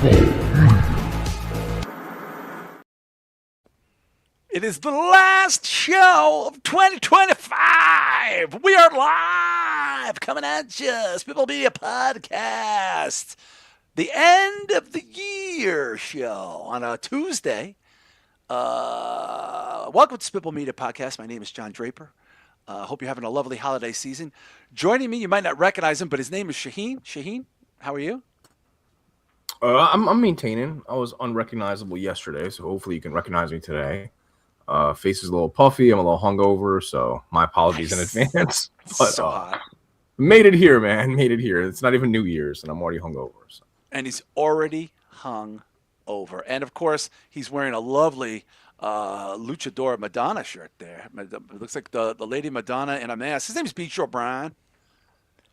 It is the last show of 2025. We are live coming at you. Spitball Media Podcast. The end of the year show on a Tuesday. Welcome to Spitball Media Podcast. My name is John Draper. Hope you're having a lovely holiday season. Joining me, you might not recognize him, but his name is Shaheen. Shaheen, how are you? I'm maintaining. I was unrecognizable yesterday, so hopefully you can recognize me today. Face is a little puffy. I'm a little hungover, so my apologies in advance. But so hot. Made it here, man. Made it here. It's not even New Year's, and I'm already hungover. So. And he's already hung over. And, of course, he's wearing a lovely luchador Madonna shirt there. It looks like the Lady Madonna in a mask. His name is Beach O'Brien.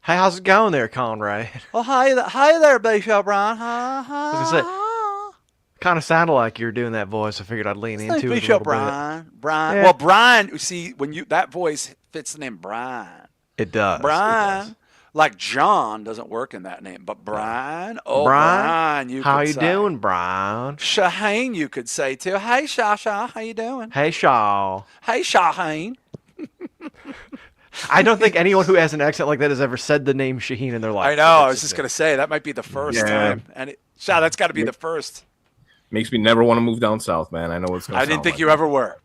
Hey, how's it going there, Conrad? Oh, hi there, Beach O'Brien. Kind of sounded like you were doing that voice. I figured I'd lean into it a little bit. Brian. Yeah. Well, Brian, you see, that voice fits the name Brian. It does. Brian. It does. Like John doesn't work in that name, but Brian. Oh, Brian, you how could you say. doing, Brian? Shaheen, you could say too. Hey, Shah, how you doing? Hey, Shah. Hey, Shaheen. I don't think anyone who has an accent like that has ever said the name Shaheen in their life. I know. I was just going to say, that might be the first time. And Shah, that's got to be the first. Makes me never want to move down south, man. I know what's going to I didn't think you ever were.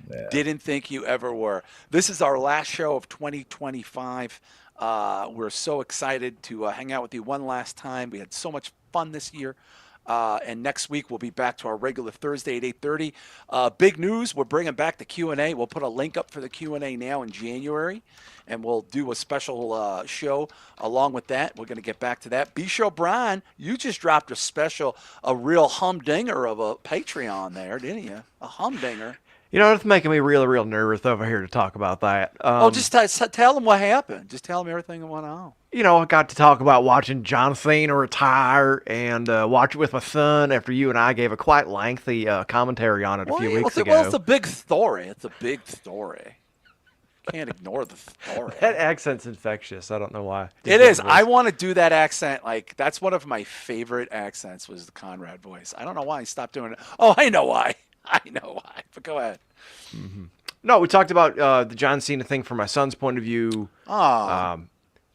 Yeah. Didn't think you ever were. This is our last show of 2025. We're so excited to hang out with you one last time. We had so much fun this year. And next week, we'll be back to our regular Thursday at 8:30. Big news, we're bringing back the Q&A. We'll put a link up for the Q&A now in January, and we'll do a special show along with that. We're going to get back to that. B-Show Brian, you just dropped a real humdinger of a Patreon there, didn't you? A humdinger. You know, it's making me real nervous over here to talk about that. Just tell them what happened. Just tell them everything that went on. You know, I got to talk about watching John Cena retire and watch it with my son after you and I gave a quite lengthy commentary on it a few weeks ago. Well, it's a big story. It's a big story. Can't ignore the story. That accent's infectious. I don't know why. It is. I want to do that accent. Like, that's one of my favorite accents was the Conrad voice. I don't know why I stopped doing it. Oh, I know why. But go ahead. Mm-hmm. No, we talked about the John Cena thing from my son's point of view.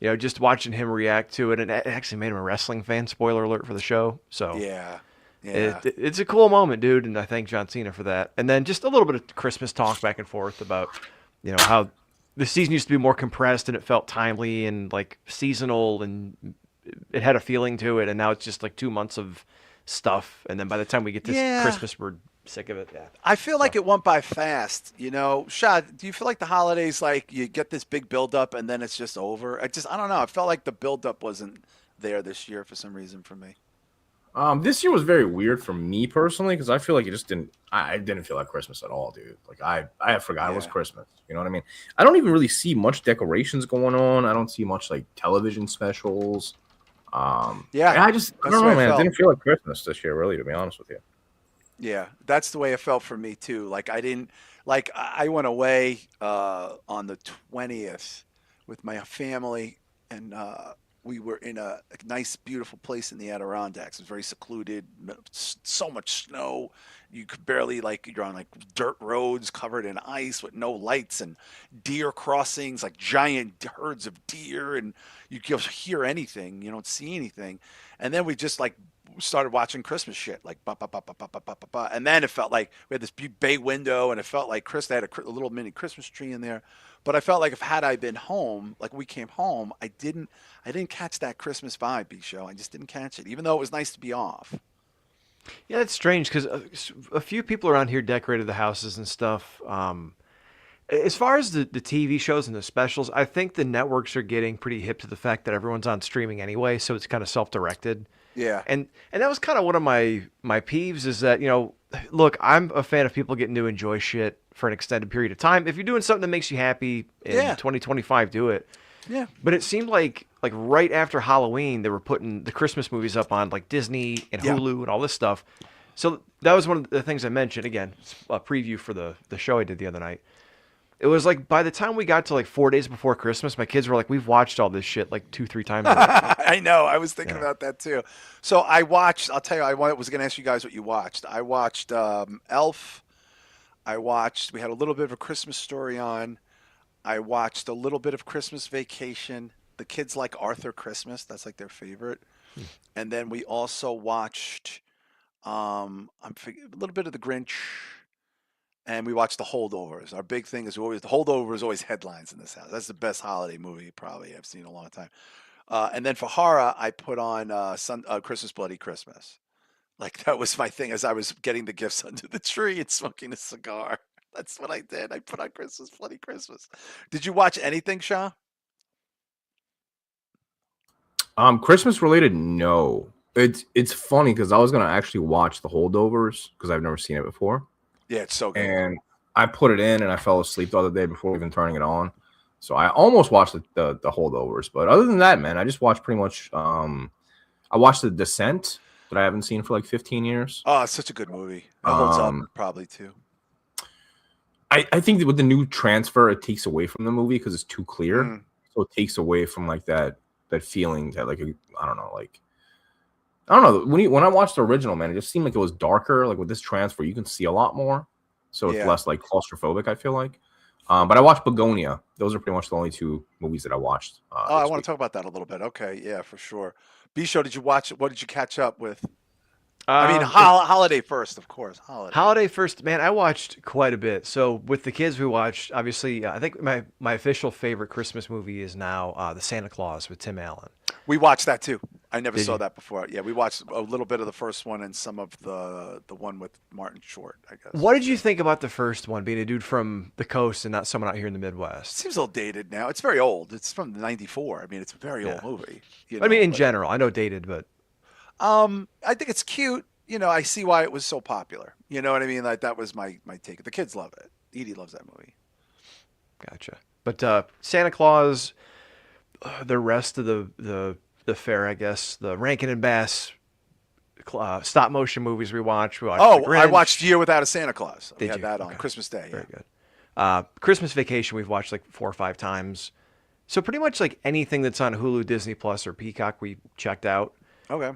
You know, just watching him react to it, and it actually made him a wrestling fan. Spoiler alert for the show. So yeah. It's a cool moment, dude, and I thank John Cena for that. And then just a little bit of Christmas talk back and forth about, you know, how the season used to be more compressed and it felt timely and like seasonal and it had a feeling to it, and now it's just like 2 months of stuff, and then by the time we get to Christmas, we're sick of it. Yeah. I feel like it went by fast. You know, Shah, do you feel like the holidays, like you get this big buildup and then it's just over? I don't know. I felt like the buildup wasn't there this year for some reason for me. This year was very weird for me personally because I feel like it just didn't. I didn't feel like Christmas at all, dude. Like I forgot it was Christmas. You know what I mean? I don't even really see much decorations going on. I don't see much like television specials. I don't know, man. It didn't feel like Christmas this year, really, to be honest with you. Yeah, that's the way it felt for me too. Like I went away on the 20th with my family, and we were in a nice, beautiful place in the Adirondacks. It was very secluded, so much snow. You could barely, you're on dirt roads covered in ice with no lights, and deer crossings, like giant herds of deer, and you can't hear anything. You don't see anything. And then we just started watching Christmas shit, and then it felt like we had this big bay window, and it felt like they had a little mini Christmas tree in there. But I felt like had I been home, like we came home, I didn't catch that Christmas vibe, B-Show. I just didn't catch it, even though it was nice to be off. Yeah, it's strange because a few people around here decorated the houses and stuff. As far as the TV shows and the specials, I think the networks are getting pretty hip to the fact that everyone's on streaming anyway, so it's kind of self-directed. Yeah. And that was kind of one of my peeves is that, you know, look, I'm a fan of people getting to enjoy shit for an extended period of time. If you're doing something that makes you happy in 2025, do it. Yeah. But it seemed like right after Halloween, they were putting the Christmas movies up on like Disney and Hulu and all this stuff. So that was one of the things I mentioned. Again, a preview for the show I did the other night. It was like by the time we got to like 4 days before Christmas, my kids were like, "We've watched all this shit like 2, 3 times already." I know. I was thinking Yeah. about that too. So I watched. I'll tell you. Was going to ask you guys what you watched. I watched Elf. I watched. We had a little bit of a Christmas story on. I watched a little bit of Christmas Vacation. The kids like Arthur Christmas. That's like their favorite. And then we also watched a little bit of The Grinch, and we watched The Holdovers. Our big thing is always The Holdover is always headlines in this house. That's the best holiday movie probably I've seen in a long time. And then for horror, I put on Christmas Bloody Christmas. Like that was my thing as I was getting the gifts under the tree and smoking a cigar. That's what I did. I put on Christmas Bloody Christmas. Did you watch anything, Shah? Christmas related, no. It's funny because I was gonna actually watch The Holdovers because I've never seen it before, Yeah, it's so good. and I put it in and I fell asleep the other day before even turning it on. So I almost watched the Holdovers, but other than that, man, I just watched pretty much. I watched The Descent that I haven't seen for like 15 years. Oh, it's such a good movie. It holds up probably too. I think that with the new transfer, it takes away from the movie because it's too clear. So it takes away from like that feeling that like I don't know, like I don't know. When I watched the original, man, it just seemed like it was darker. Like with this transfer, you can see a lot more, so it's less like claustrophobic, I feel like. But I watched Bugonia. Those are pretty much the only two movies that I watched. I want to talk about that a little bit. Okay, yeah, for sure. B-Show, did you watch it? What did you catch up with? I mean, holiday first, of course. Holiday first, man. I watched quite a bit. So with the kids, we watched. Obviously, I think my official favorite Christmas movie is now The Santa Claus with Tim Allen. We watched that too. I never saw that before. Yeah, we watched a little bit of the first one and some of the one with Martin Short, I guess. What did you think about the first one, being a dude from the coast and not someone out here in the Midwest? Seems a little dated now. It's very old. It's from '94. I mean, it's a very old movie. You know, I mean, in general, I know dated, but I think it's cute. You know, I see why it was so popular. You know what I mean? Like that was my take. The kids love it. Edie loves that movie. Gotcha. But Santa Claus, the rest of the fair, I guess, the Rankin and Bass stop motion movies we watched. I watched Year Without a Santa Claus. We had that on Christmas Day. Very good. Christmas Vacation we've watched like 4 or 5 times. So pretty much like anything that's on Hulu, Disney Plus, or Peacock, we checked out. Okay.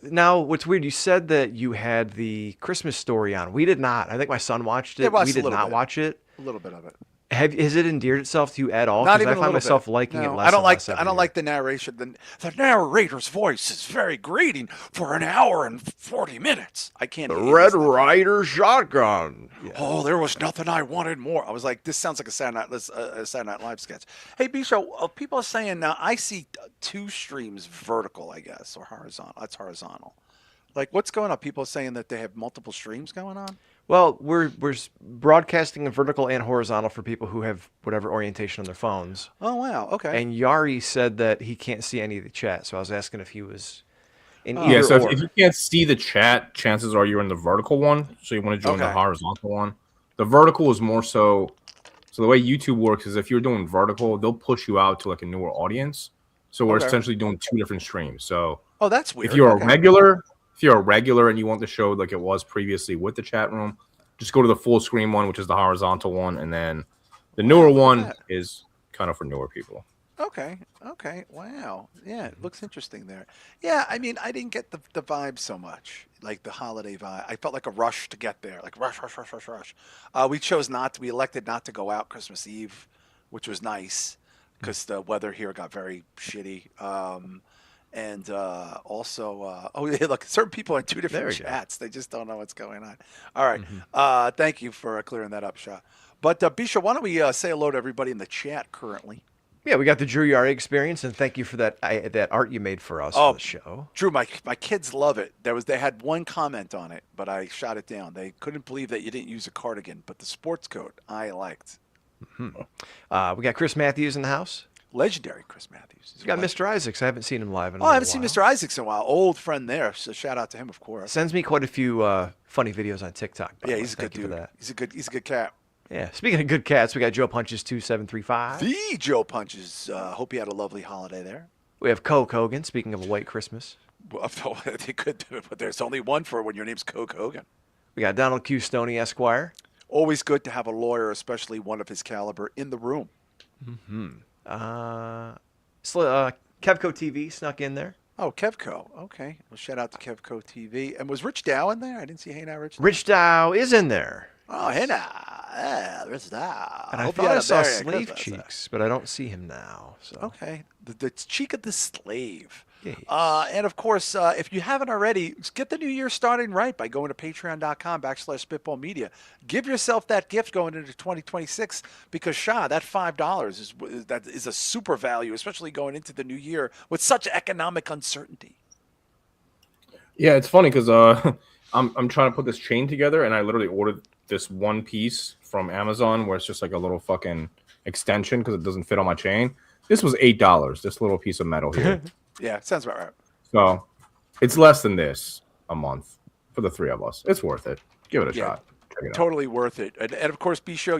Now what's weird? You said that you had the Christmas Story on. We did not. I think my son watched it. We did not watch it. A little bit of it. Has it endeared itself to you at all? Not even I find myself liking it less. I don't like the narration. The narrator's voice is very grating for an hour and 40 minutes. I can't. The Red Ryder shotgun. Yeah. Oh, there was nothing I wanted more. I was like, this sounds like a Saturday Night Live sketch. Hey, Bisho, people are saying now I see 2 streams vertical, I guess, or horizontal. That's horizontal. Like, what's going on? People are saying that they have multiple streams going on. Well, we're broadcasting in vertical and horizontal for people who have whatever orientation on their phones. Oh, wow. Okay. And Yari said that he can't see any of the chat, so I was asking if he was in either so if you can't see the chat, chances are you're in the vertical one, so you want to join the horizontal one. The vertical is more so the way YouTube works is if you're doing vertical, they'll push you out to like a newer audience. So we're essentially doing 2 different streams. So that's weird. If you're a regular and you want the show like it was previously with the chat room, just go to the full screen one, which is the horizontal one, and then the newer one is kind of for newer people. Okay. Wow. Yeah, it looks interesting there. Yeah, I mean, I didn't get the vibe so much, like the holiday vibe. I felt like a rush to get there, like rush. We elected not to go out Christmas Eve, which was nice because the weather here got very shitty. And also, look, certain people are in 2 different chats. They just don't know what's going on. All right. Thank you for clearing that up, Shah. But, Bisha, why don't we say hello to everybody in the chat currently? Yeah, we got the Drew Yari experience, and thank you for that art you made for us for the show. Drew, my kids love it. They had one comment on it, but I shot it down. They couldn't believe that you didn't use a cardigan, but the sports coat I liked. We got Chris Matthews in the house. Legendary Chris Matthews. We got Mr. Isaacs. I haven't seen him live in a while. I haven't seen Mr. Isaacs in a while. Old friend there, so shout out to him, of course. Sends me quite a few funny videos on TikTok. Yeah, he's a good dude. For that. He's a good cat. Yeah. Speaking of good cats, we got Joe Punches 2735. The Joe Punches. Hope you had a lovely holiday there. We have Coke Hogan. Speaking of a white Christmas. Well, they could do it, but there's only one for when your name's Coke Hogan. We got Donald Q. Stoney Esquire. Always good to have a lawyer, especially one of his caliber, in the room. Kevco TV snuck in there. Oh, Kevco. Okay. Well, shout out to Kevco TV. And was Rich Dow in there? I didn't see Hey Now, Rich Dow. Rich Dow is in there. Oh, Hey Now. Yeah, Rich Dow. And I Hope you thought had I a saw Merry Slave Christmas. Cheeks, but I don't see him now. So Okay. The cheek of the slave. Yes. And of course, if you haven't already, get the new year starting right by going to patreon.com/spitballmedia. Give yourself that gift going into 2026 because Shah, that $5 is a super value, especially going into the new year with such economic uncertainty. Yeah, it's funny because I'm trying to put this chain together, and I literally ordered this one piece from Amazon where it's just like a little fucking extension because it doesn't fit on my chain. This was $8. This little piece of metal here. Yeah, sounds about right. So it's less than this a month for the three of us. It's worth it. Give it a shot. Check it out. Totally worth it. And of course, be sure,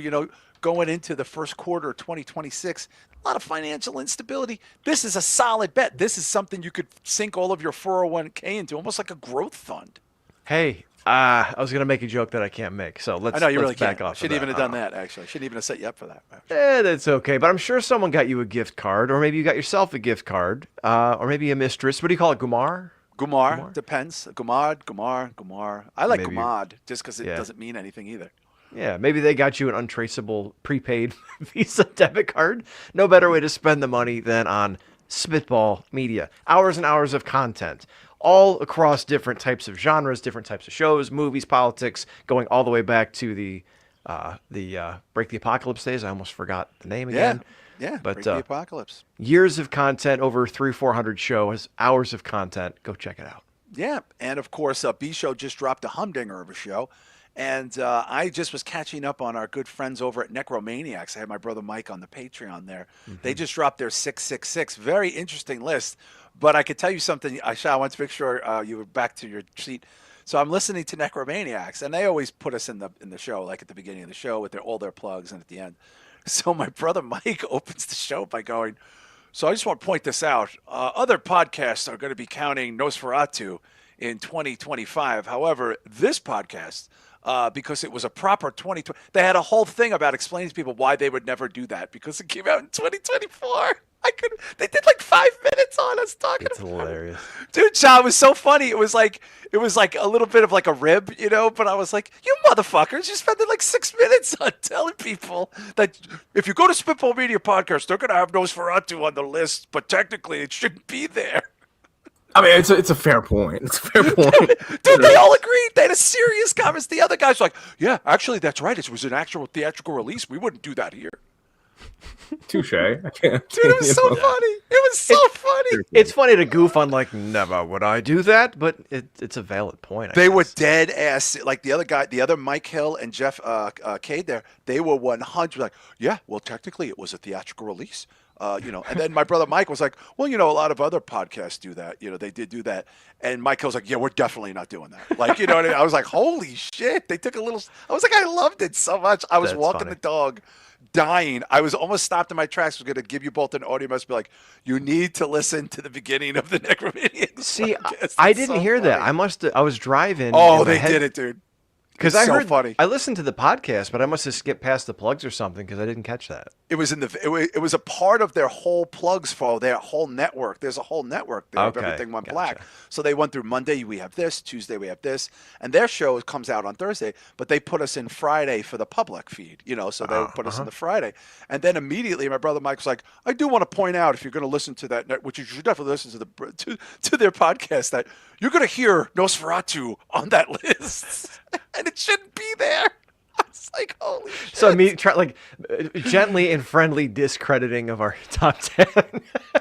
going into the first quarter of 2026, a lot of financial instability. This is a solid bet. This is something you could sink all of your 401k into, almost like a growth fund. Hey, I was going to make a joke that I can't make, so let's I know you let's really back can't. off. Shouldn't even have done that, actually. Shouldn't even have set you up for that. That's okay, but I'm sure someone got you a gift card, or maybe you got yourself a gift card, or maybe a mistress. What do you call it, Gumar? Gumar, depends. Gumad, Gumar. I like Maybe Gumad just because it doesn't mean anything either. Yeah, maybe they got you an untraceable prepaid Visa debit card. No better way to spend the money than on Spitball Media. Hours and hours of content, all across different types of genres, different types of shows, movies, politics, going all the way back to the Break the Apocalypse days. I almost forgot the name again. Yeah, but Break the Apocalypse. Years of content, over 300-400 shows, hours of content. Go check it out. Yeah, and of course, B Show just dropped a humdinger of a show. And I just was catching up on our good friends over at Necromaniacs. I had my brother Mike on the Patreon there. Mm-hmm. They just dropped their 666. Very interesting list. But I could tell you something. Shah, I want to make sure you were back to your seat. So I'm listening to Necromaniacs, and they always put us in the show, like at the beginning of the show with all their plugs and at the end. So my brother Mike opens the show by going, so I just want to point this out. Other podcasts are going to be counting Nosferatu in 2025. However, this podcast, because it was a proper 2020, they had a whole thing about explaining to people why they would never do that because it came out in 2024. They did like 5 minutes on us talking about it. It's hilarious. Dude, Shah, it was so funny. It was like a little bit of like a rib, but I was like, you motherfuckers, you spent like 6 minutes on telling people that if you go to Spitball Media Podcast, they're going to have Nosferatu on the list, but technically it shouldn't be there. I mean, it's a fair point. It's a fair point. Dude, they all agreed. They had a serious conversation. The other guys were like, yeah, actually, that's right. It was an actual theatrical release. We wouldn't do that here. Touche. I can't. Dude, it was so funny. It was so funny. It's funny to goof on like, never would I do that, but it's a valid point. They were dead ass. Like the other guy, the other Mike Hill and Jeff Cade there, they were 100 like, yeah, well, technically it was a theatrical release. And then my brother Mike was like, well, a lot of other podcasts do that. They did do that. And Mike was like, yeah, we're definitely not doing that. Like, what I mean? I was like, holy shit. They took a little, I was like, I loved it so much. I was walking the dog, dying. I was almost stopped in my tracks. I was going to give you both an audio message, be like, you need to listen to the beginning of the Necromaniacs. See, I didn't hear that. I was driving. Oh, they did it, dude. Because I heard, funny. I listened to the podcast, but I must have skipped past the plugs or something because I didn't catch that. It was it was a part of their whole plugs for their whole network. There's a whole network there of everything went black. So they went through Monday, we have this, Tuesday, we have this, and their show comes out on Thursday, but they put us in Friday for the public feed, so they put us in the Friday. And then immediately my brother Mike was like, I do want to point out, if you're going to listen to that, which you should definitely listen to their podcast, that you're going to hear Nosferatu on that list. And it shouldn't be there. I was like, holy shit. So me gently and friendly discrediting of our top 10.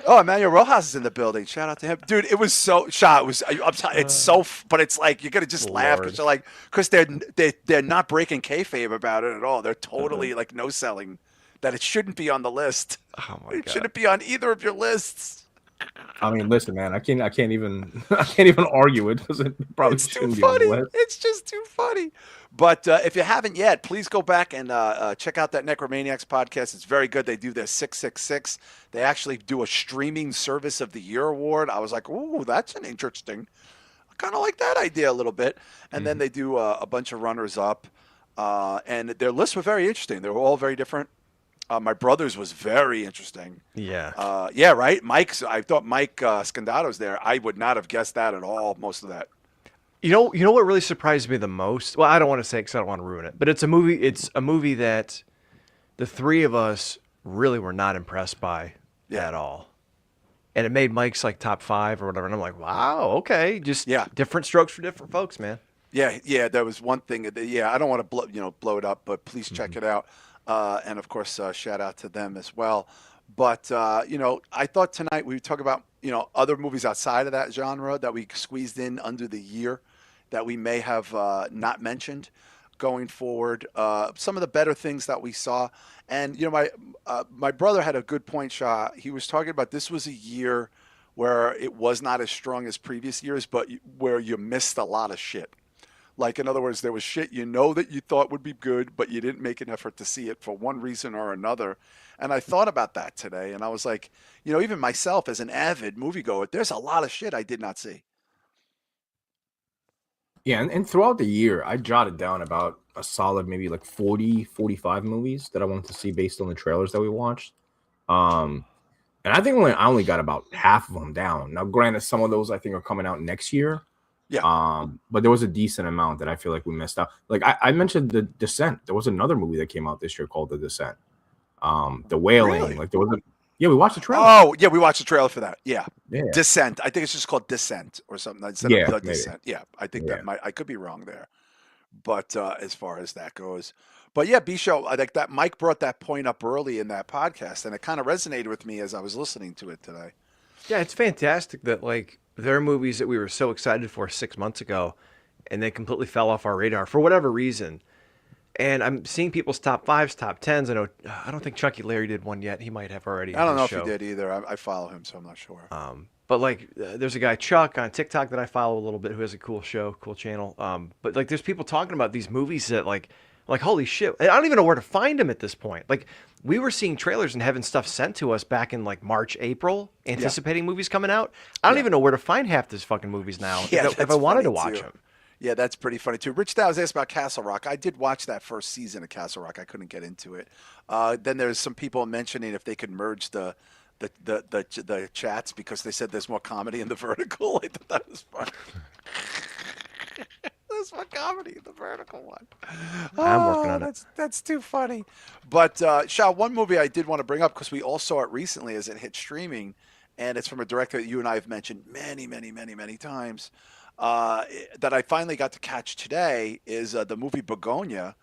Oh, Emmanuel Rojas is in the building. Shout out to him. Dude, it was so Shah. It's so, but it's like, you're going to just laugh because they're not breaking kayfabe about it at all. They're totally like no selling that it shouldn't be on the list. Oh my God. It shouldn't be on either of your lists. I mean, listen, man. I can't even argue it because it probably shouldn't be on the list. It's just too funny. But if you haven't yet, please go back and check out that Necromaniacs podcast. It's very good. They do their 666. They actually do a streaming service of the year award. I was like, ooh, that's an interesting. I kind of like that idea a little bit. And then they do a bunch of runners up. and their lists were very interesting. They were all very different. My brother's was very interesting. Yeah. Yeah, right. I thought Mike Scandato's there. I would not have guessed that at all. Most of that. You know what really surprised me the most? Well, I don't want to say because I don't want to ruin it, but it's a movie. It's a movie that the three of us really were not impressed by at all, and it made Mike's like top 5 or whatever. And I'm like, wow, okay, just different strokes for different folks, man. Yeah. There was one thing. Yeah, I don't want to blow it up, but please check it out. And of course, shout out to them as well. But I thought tonight we would talk about other movies outside of that genre that we squeezed in under the year that we may have not mentioned going forward. Some of the better things that we saw, and my brother had a good point, Shah. He was talking about this was a year where it was not as strong as previous years, but where you missed a lot of shit. Like, in other words, there was shit that you thought would be good, but you didn't make an effort to see it for one reason or another. And I thought about that today, and I was like, even myself as an avid moviegoer, there's a lot of shit I did not see. Yeah, and throughout the year, I jotted down about a solid maybe like 40, 45 movies that I wanted to see based on the trailers that we watched. And I think I only got about half of them down. Now, granted, some of those I think are coming out next year. Yeah. But there was a decent amount that I feel like we missed out. Like I mentioned The Descent. There was another movie that came out this year called The Descent. The Wailing. Really? Like there was we watched the trailer. Oh, yeah, we watched the trailer for that. Yeah. Yeah. Descent. I think it's just called Descent or something instead of The Descent. Yeah, I think I could be wrong there. But as far as that goes. But yeah, B-Show, I think that Mike brought that point up early in that podcast, and it kind of resonated with me as I was listening to it today. Yeah, it's fantastic that like there are movies that we were so excited for 6 months ago, and they completely fell off our radar for whatever reason. And I'm seeing people's top 5s, top 10s. I don't think Chucky Larry did one yet. He might have already. I don't know if he did either. I follow him, so I'm not sure. But like, there's a guy Chuck on TikTok that I follow a little bit who has a cool channel. But like, there's people talking about these movies that like holy shit, I don't even know where to find them at this point. Like, we were seeing trailers and having stuff sent to us back in like March, April, anticipating movies coming out. I don't even know where to find half these fucking movies now if I wanted to watch them. Yeah, that's pretty funny too. Rich Dow was asked about Castle Rock. I did watch that first season of Castle Rock. I couldn't get into it. Then there's some people mentioning if they could merge the chats because they said there's more comedy in the vertical. I thought that was fun. There's more comedy in the vertical one. I'm working on it. That's too funny. But Shah, one movie I did want to bring up because we all saw it recently as it hit streaming, and it's from a director that you and I have mentioned many, many, many, many times. That I finally got to catch today is the movie Bugonia,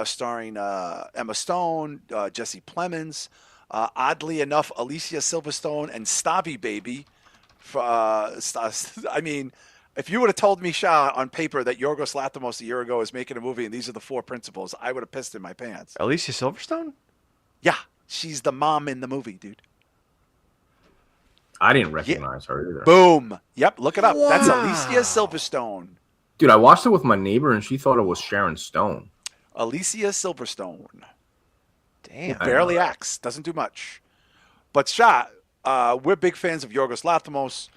starring Emma Stone, Jesse Plemons, oddly enough, Alicia Silverstone and Stavi Baby. I mean, if you would have told me, Shah, on paper that Yorgos Lanthimos a year ago was making a movie and these are the 4 principals, I would have pissed in my pants. Alicia Silverstone? Yeah, she's the mom in the movie, dude. I didn't recognize her either. Boom. Yep, look it up. Wow. That's Alicia Silverstone. Dude, I watched it with my neighbor and she thought it was Sharon Stone. Alicia Silverstone. Damn. Barely acts. Doesn't do much. But Shah, we're big fans of Yorgos Lanthimos.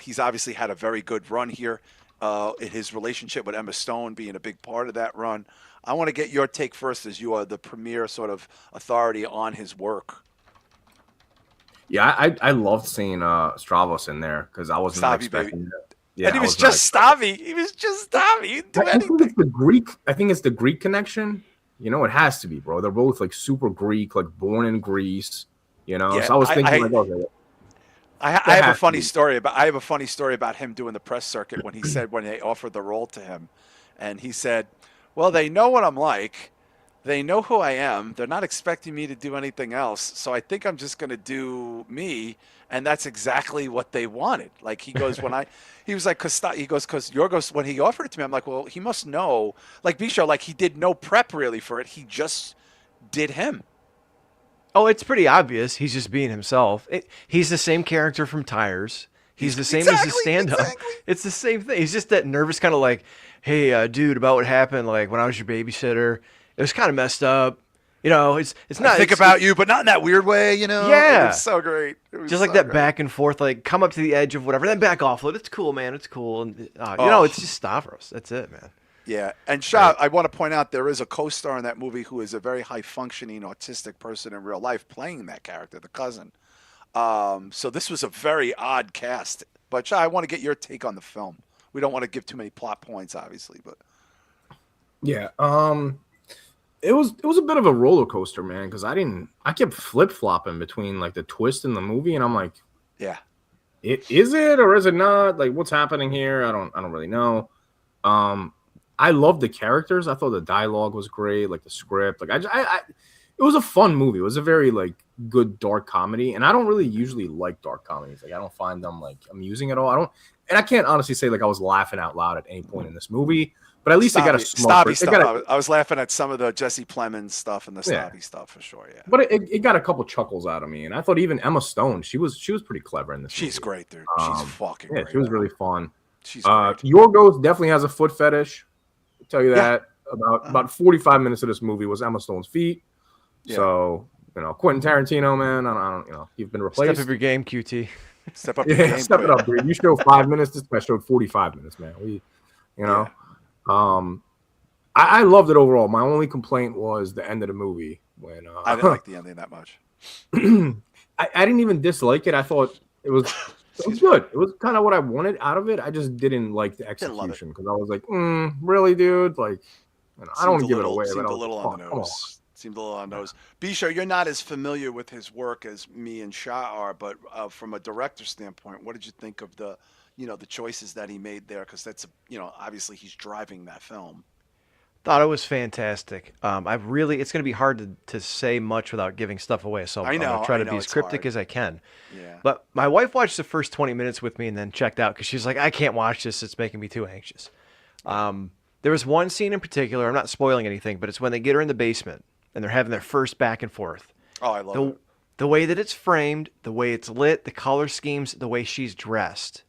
He's obviously had a very good run here. In his relationship with Emma Stone being a big part of that run. I want to get your take first as you are the premier sort of authority on his work. Yeah, I loved seeing Stravos in there because I wasn't expecting that. Yeah, and he was just Stavi. He was just Stavi. He didn't do anything. I think it's the Greek. I think it's the Greek connection. It has to be, bro. They're both like super Greek, like born in Greece. Yeah, so I was thinking I have a funny story about him doing the press circuit when he said when they offered the role to him, and he said, "Well, they know what I'm like. They know who I am. They're not expecting me to do anything else. So I think I'm just going to do me." And that's exactly what they wanted. Like he goes, he was like, because Yorgos, when he offered it to me, I'm like, well, he must know. Like Bisho, like he did no prep really for it. He just did him. Oh, it's pretty obvious. He's just being himself. He's the same character from Tires. He's the same as his stand-up. Exactly. It's the same thing. He's just that nervous kind of like, hey, dude, about what happened, like when I was your babysitter. It was kind of messed up. It's not. I think about you, but not in that weird way, Yeah. It was so great. Just like that back and forth, like come up to the edge of whatever, then back off. It's cool, man. It's cool. And, it's just Stavros. That's it, man. Yeah, and Shah, I want to point out there is a co-star in that movie who is a very high-functioning autistic person in real life, playing that character, the cousin. So this was a very odd cast. But Shah, I want to get your take on the film. We don't want to give too many plot points, obviously, but Yeah. It was a bit of a roller coaster, man, because I kept flip flopping between like the twist in the movie, and I'm like, yeah, is it or is it not? Like, what's happening here? I don't really know. I love the characters. I thought the dialogue was great, like the script. Like it was a fun movie. It was a very like good dark comedy, and I don't really usually like dark comedies. Like I don't find them like amusing at all. And I can't honestly say like I was laughing out loud at any point in this movie. But at least they got a smart. Stabby stuff. I was laughing at some of the Jesse Plemons stuff and the Stabby stuff for sure. Yeah, but it got a couple chuckles out of me, and I thought even Emma Stone, she was pretty clever in this. She's movie. Great, dude. She's fucking great. She was really fun. She's great. Yorgos definitely has a foot fetish. I'll tell you that. About 45 minutes of this movie was Emma Stone's feet. Yeah. So Quentin Tarantino, man, I don't you've been replaced. Step up your game, QT. Step up your game. Step it up, dude. You showed 5 minutes. This guy showed 45 minutes, man. I loved it overall. My only complaint was the end of the movie when I didn't like the ending that much. I didn't even dislike it. I thought it was good. It was kind of what I wanted out of it. I just didn't like the execution because I was like, really, dude? Like, I don't want to give it away. Seemed but a little on the nose. Seemed a little on the nose. Bisho, you're not as familiar with his work as me and Shah are, but from a director standpoint, what did you think of the choices that he made there? Because that's obviously he's driving that film. Thought it was fantastic. It's going to be hard to say much without giving stuff away, so I'm going to try to be as cryptic as I can. Yeah. But my wife watched the first 20 minutes with me and then checked out because she's like, I can't watch this. It's making me too anxious. There was one scene in particular. I'm not spoiling anything, but it's when they get her in the basement and they're having their first back and forth. Oh, I love it. The way that it's framed, the way it's lit, the color schemes, the way she's dressed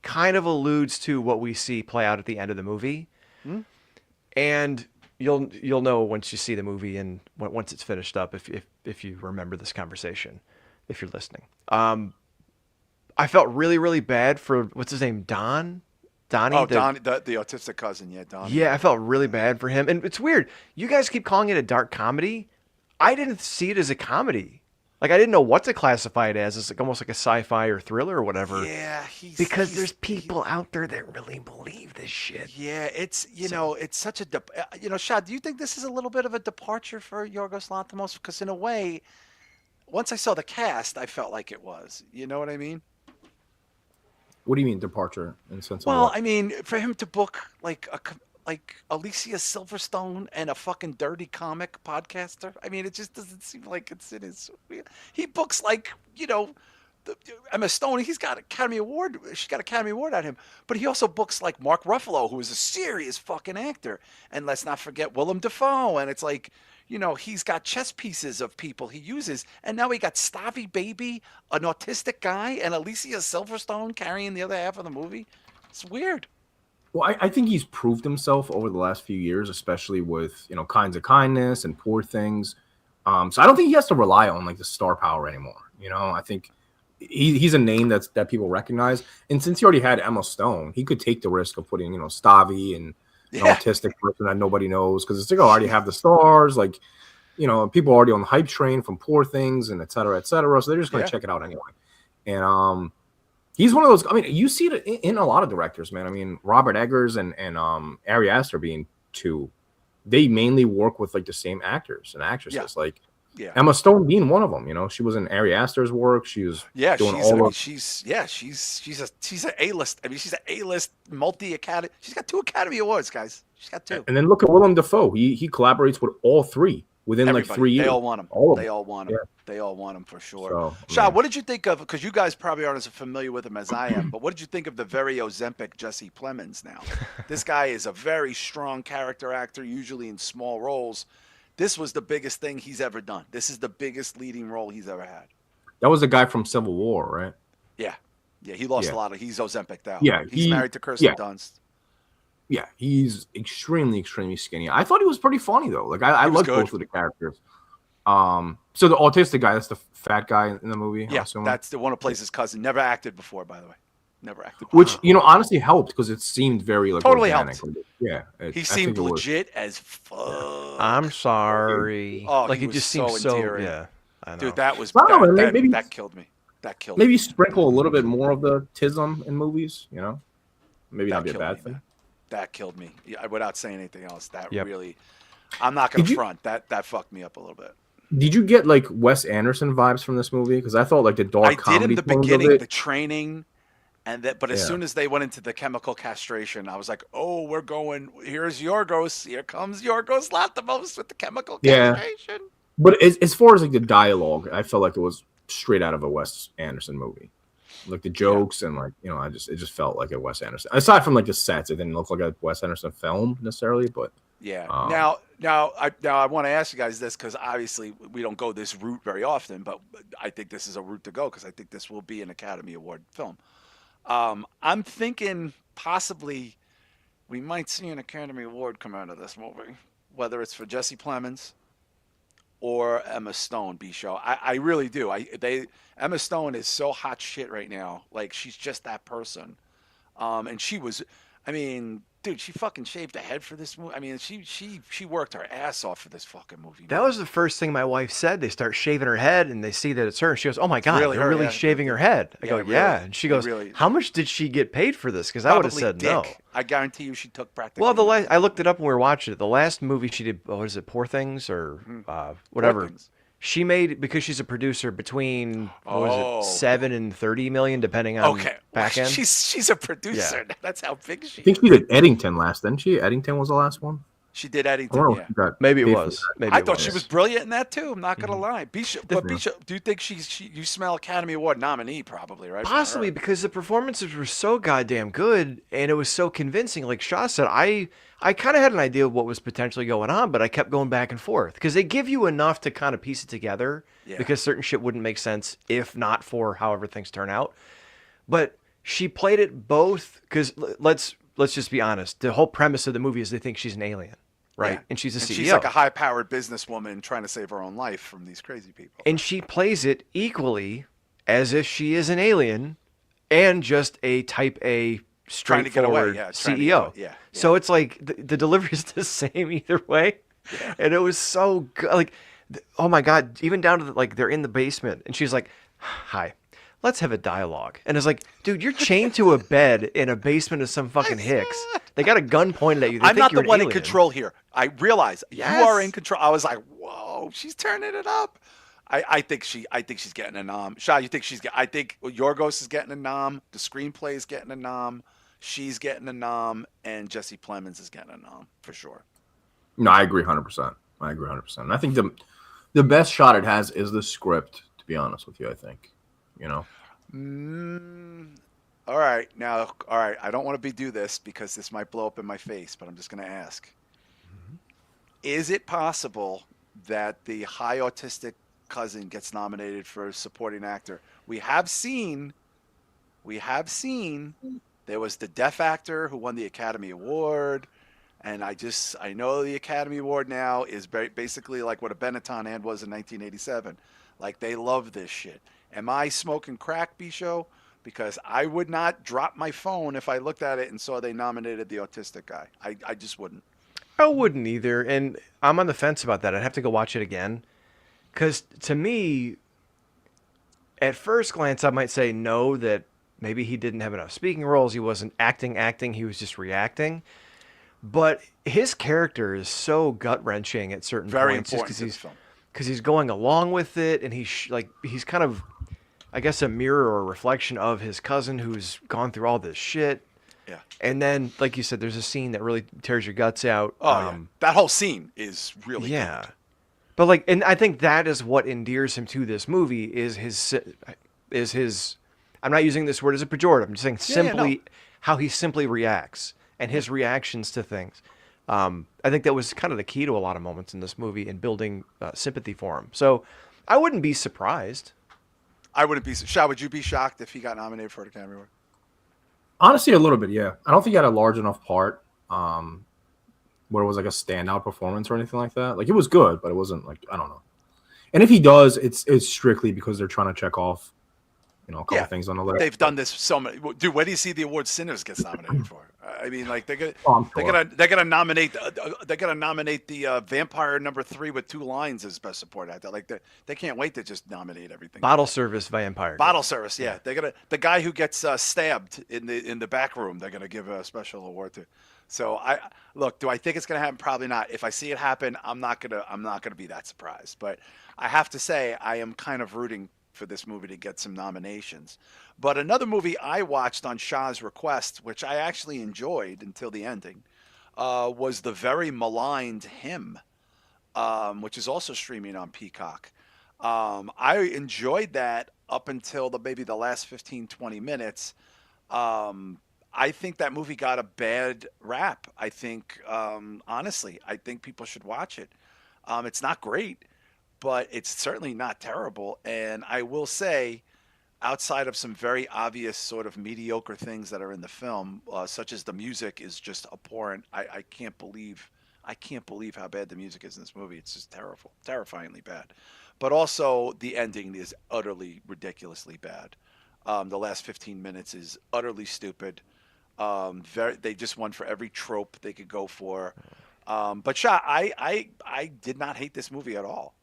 kind of alludes to what we see play out at the end of the movie. Hmm? And you'll know once you see the movie and once it's finished up if you remember this conversation, if you're listening. I felt really, really bad for what's his name, Donnie. Oh, Donnie, the autistic cousin, yeah, Donnie. Yeah, I felt really bad for him, and it's weird. You guys keep calling it a dark comedy. I didn't see it as a comedy. Like I didn't know what to classify it as. It's like almost like a sci-fi or thriller or whatever. Yeah, because there's people out there that really believe this shit. Yeah, it's it's such a Shad, do you think this is a little bit of a departure for Yorgos Lanthimos? Because in a way, once I saw the cast, I felt like it was. You know what I mean? What do you mean departure in the sense of Well, what? I mean, for him to book like Alicia Silverstone and a fucking dirty comic podcaster. I mean, it just doesn't seem like it's in his. He books like Emma Stone. She's got Academy Award on him. But he also books like Mark Ruffalo, who is a serious fucking actor. And let's not forget Willem Dafoe. And it's like, he's got chess pieces of people he uses. And now he got Stavi Baby, an autistic guy, and Alicia Silverstone carrying the other half of the movie. It's weird. Well, I think he's proved himself over the last few years, especially with Kinds of Kindness and Poor Things. So I don't think he has to rely on like the star power anymore. I think he's a name that people recognize. And since he already had Emma Stone, he could take the risk of putting Stavi and an autistic person that nobody knows because it's like, I already have the stars, like people are already on the hype train from Poor Things and et cetera, et cetera. So they're just going to check it out anyway. And he's one of those. I mean, you see it in a lot of directors, man. I mean, Robert Eggers and Ari Aster being two, they mainly work with like the same actors and actresses. Like Emma Stone being one of them. She was in Ari Aster's work. She was she's an A-list. I mean, she's an A-list multi-academy. She's got 2 Academy Awards, guys. She's got 2. And then look at Willem Dafoe. He collaborates with all 3 within like 3 years. They all want him. They all want him. Yeah. They all want him for sure. So, Shah, what did you think of? Because you guys probably aren't as familiar with him as I am. But what did you think of the very Ozempic Jesse Plemons? Now, this guy is a very strong character actor, usually in small roles. This was the biggest thing he's ever done. This is the biggest leading role he's ever had. That was the guy from Civil War, right? Yeah. He lost a lot of. He's Ozempic now. Yeah, he's married to Kirsten Dunst. Yeah, he's extremely skinny. I thought he was pretty funny though. Like I loved both of the characters. So the autistic guy, that's the fat guy in the movie. Yeah, that's the one who plays his cousin. Never acted before, by the way. Never acted. Which honestly helped because it seemed very like Totally organic. helped. Yeah, He I seemed think it was. legit as Yeah. fuck. I'm sorry. Oh, Like he it was just seems so so. endearing. Yeah, I know. Dude, that was I don't know, man, that killed me. That killed maybe me. sprinkle a little bit more of the tism in movies. Maybe not That be a killed bad me, thing. man. That killed me. Yeah, without saying anything else, that Yep. really. I'm not gonna Did you front. That fucked me up a little bit. did you get like Wes Anderson vibes from this movie? Because I thought like the I dark did in comedy the tones of beginning, it. the training, but as Yeah, soon as they went into the chemical castration, I was like, oh, we're going. Here's Yorgos. Here comes Yorgos Lanthimos with the chemical yeah. castration. But as far as like the dialogue, I felt like it was straight out of a Wes Anderson movie. Like the Yeah. jokes and like it just felt like a Wes Anderson. Aside from like the sets, it didn't look like a Wes Anderson film necessarily. But Yeah. um, Now I want to ask you guys this because obviously we don't go this route very often, but I think this is a route to go because I think this will be an Academy Award film. I'm thinking possibly we might see an Academy Award come out of this movie, whether it's for Jesse Plemons or Emma Stone. B-show, I really do. Emma Stone is so hot shit right now. Like she's just that person. And she was, I mean, dude, she fucking shaved her head for this movie. I mean, she worked her ass off for this fucking movie. That man. was the first thing my wife said. They start shaving her head, and they see that it's her. She goes, "Oh my god, really they're her, really yeah. shaving her head." I Yeah, go, really. "Yeah," and she They goes, really- "How much did she get paid for this?" Because I would have Probably said dick. no. I guarantee you, she took practically. Well, nothing. I looked it up when we were watching it. The last movie she did, what is it, Poor Things or whatever? Things. She made, because she's a producer, between what was Oh. it, 7 and 30 million, depending on Okay, back end. she's a producer. Yeah. That's how big she I think is. she did Eddington last, didn't she? Eddington was the last one. She did I Eddington. wonder if Yeah. she got Maybe it paid for was. that. Maybe I it thought was. she was brilliant in that too. I'm not gonna lie. Bishop, The- do you think you smell Academy Award nominee probably, right? for Possibly her? because the performances were so goddamn good and it was so convincing. Like Shah said, I kind of had an idea of what was potentially going on, but I kept going back and forth because they give you enough to kind of piece it together Yeah. because certain shit wouldn't make sense if not for however things turn out. But she played it both because let's just be honest. The whole premise of the movie is they think she's an alien, right? Yeah. And she's a CEO. She's like a high-powered businesswoman trying to save her own life from these crazy people. And she plays it equally as if she is an alien and just a type A Trying to get away, straightforward yeah, trying to get CEO. away, yeah, So it's like the delivery is the same either way. Yeah. And it was so good. Like, oh my God, even down to like they're in the basement and she's like, "Hi, let's have a dialogue." And it's like, dude, you're chained to a bed in a basement of some fucking hicks. They got a gun pointed at you. They I'm think not you're the an one in alien. control here. I realize Yes. you are in control. I was like, whoa, she's turning it up. I think she's getting a nom. Shah, you think I think Yorgos is getting a nom. The screenplay is getting a nom. She's getting a nom, and Jesse Plemons is getting a nom for sure. No, I agree 100%. I agree 100%. And I think the best shot it has is the script. To be honest with you, I think. All right, now, all right. I don't want to do this because this might blow up in my face, but I'm just going to ask: Is it possible that the high autistic cousin gets nominated for supporting actor? We have seen there was the deaf actor who won the Academy Award, and I know the Academy Award now is basically like what a Benetton ad was in 1987. Like they love this shit. Am I smoking crack, B-show? Because I would not drop my phone if I looked at it and saw they nominated the autistic guy. I just wouldn't. I wouldn't either, and I'm on the fence about that. I'd have to go watch it again, because to me, at first glance, I might say no, that maybe he didn't have enough speaking roles. He wasn't acting. He was just reacting. But his character is so gut wrenching at certain Very points, important to this film. because he's going along with it, and he's kind of, I guess, a mirror or a reflection of his cousin who's gone through all this shit. Yeah. And then, like you said, there's a scene that really tears your guts out. Oh, yeah. That whole scene is really yeah. good. But like, and I think that is what endears him to this movie is his. I'm not using this word as a pejorative. I'm just saying simply how he simply reacts and his reactions to things. I think that was kind of the key to a lot of moments in this movie in building sympathy for him. So I wouldn't be surprised. I wouldn't be. Shah, would you be shocked if he got nominated for the Academy Award? Honestly, a little bit, yeah. I don't think he had a large enough part where it was like a standout performance or anything like that. Like it was good, but it wasn't like, I don't know. And if he does, it's strictly because they're trying to check off, a couple things on the list. They've done this so many. Dude, where do you see the award Sinners gets nominated for? I mean, like they're gonna nominate the Vampire #3 with 2 lines as best support actor. Like they can't wait to just nominate everything. Bottle service vampire. Bottle service, yeah. They're the guy who gets stabbed in the back room. They're gonna give a special award to. So do I think it's gonna happen? Probably not. If I see it happen, I'm not gonna be that surprised. But I have to say, I am kind of rooting for this movie to get some nominations. But another movie I watched on Shah's request, which I actually enjoyed until the ending, was the very maligned Him, which is also streaming on Peacock. I enjoyed that up until maybe the last 15, 20 minutes. I think that movie got a bad rap. I think, honestly, I think people should watch it. It's not great, but it's certainly not terrible. And I will say, outside of some very obvious sort of mediocre things that are in the film, such as the music is just abhorrent. I can't believe how bad the music is in this movie. It's just terrible, terrifyingly bad. But also the ending is utterly ridiculously bad. The last 15 minutes is utterly stupid. They just went for every trope they could go for. But Shah, I did not hate this movie at all.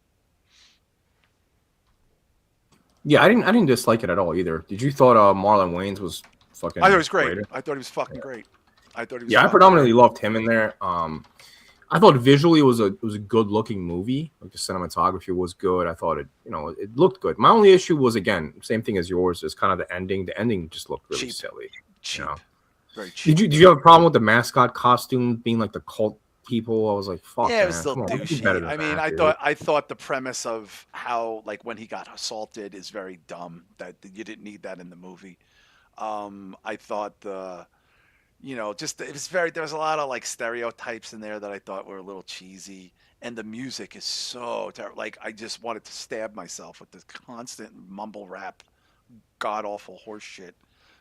Yeah, I didn't dislike it at all either. Did you thought Marlon Wayans was fucking? I thought it was great. I thought he was fucking great. I thought he was. Yeah, I predominantly loved him in there. I thought visually it was a good looking movie. Like the cinematography was good. I thought it looked good. My only issue was, again, same thing as yours, is kind of the ending. The ending just looked really silly. Cheap. Very cheap. Did you have a problem with the mascot costume being like the cult people? I was like, fuck. Yeah, it was still on, douchey. I mean, I thought the premise of how, like, when he got assaulted is very dumb. That you didn't need that in the movie. I thought there was a lot of like stereotypes in there that I thought were a little cheesy, and the music is so terrible. Like, I just wanted to stab myself with this constant mumble rap, god awful horse shit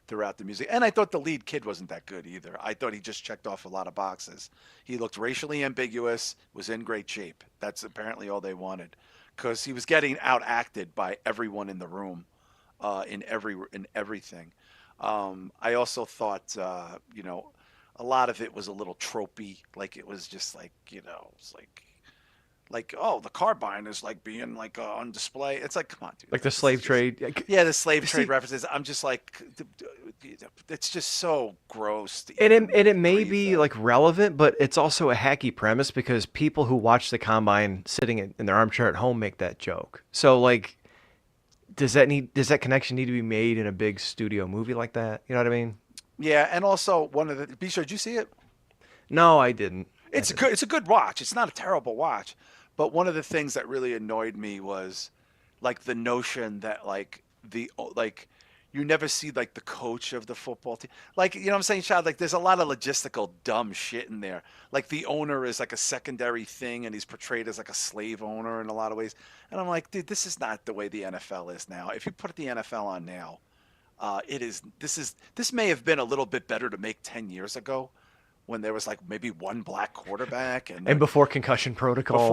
throughout the music. And I thought the lead kid wasn't that good either. I thought he just checked off a lot of boxes. He looked racially ambiguous, was in great shape. That's apparently all they wanted, because he was getting outacted by everyone in the room, in everything. I also thought, a lot of it was a little tropey. Like, it was just like, it's like, oh, the carbine is like being like on display. It's like, come on, dude. Like the slave trade. Yeah, the slave trade references. I'm just like, it's just so gross. And it may be like relevant, but it's also a hacky premise, because people who watch the combine sitting in their armchair at home make that joke. So, like, does that connection need to be made in a big studio movie like that? You know what I mean? Yeah, and also Bisha, did you see it? No, I didn't. It's a good watch. It's not a terrible watch. But one of the things that really annoyed me was, like, the notion that, like, you never see, like, the coach of the football team. Like, you know what I'm saying, Chad? Like, there's a lot of logistical dumb shit in there. Like, the owner is like a secondary thing, and he's portrayed as like a slave owner in a lot of ways. And I'm like, dude, this is not the way the NFL is now. If you put the NFL on now, this may have been a little bit better to make 10 years ago, when there was like maybe one black quarterback and before concussion protocols.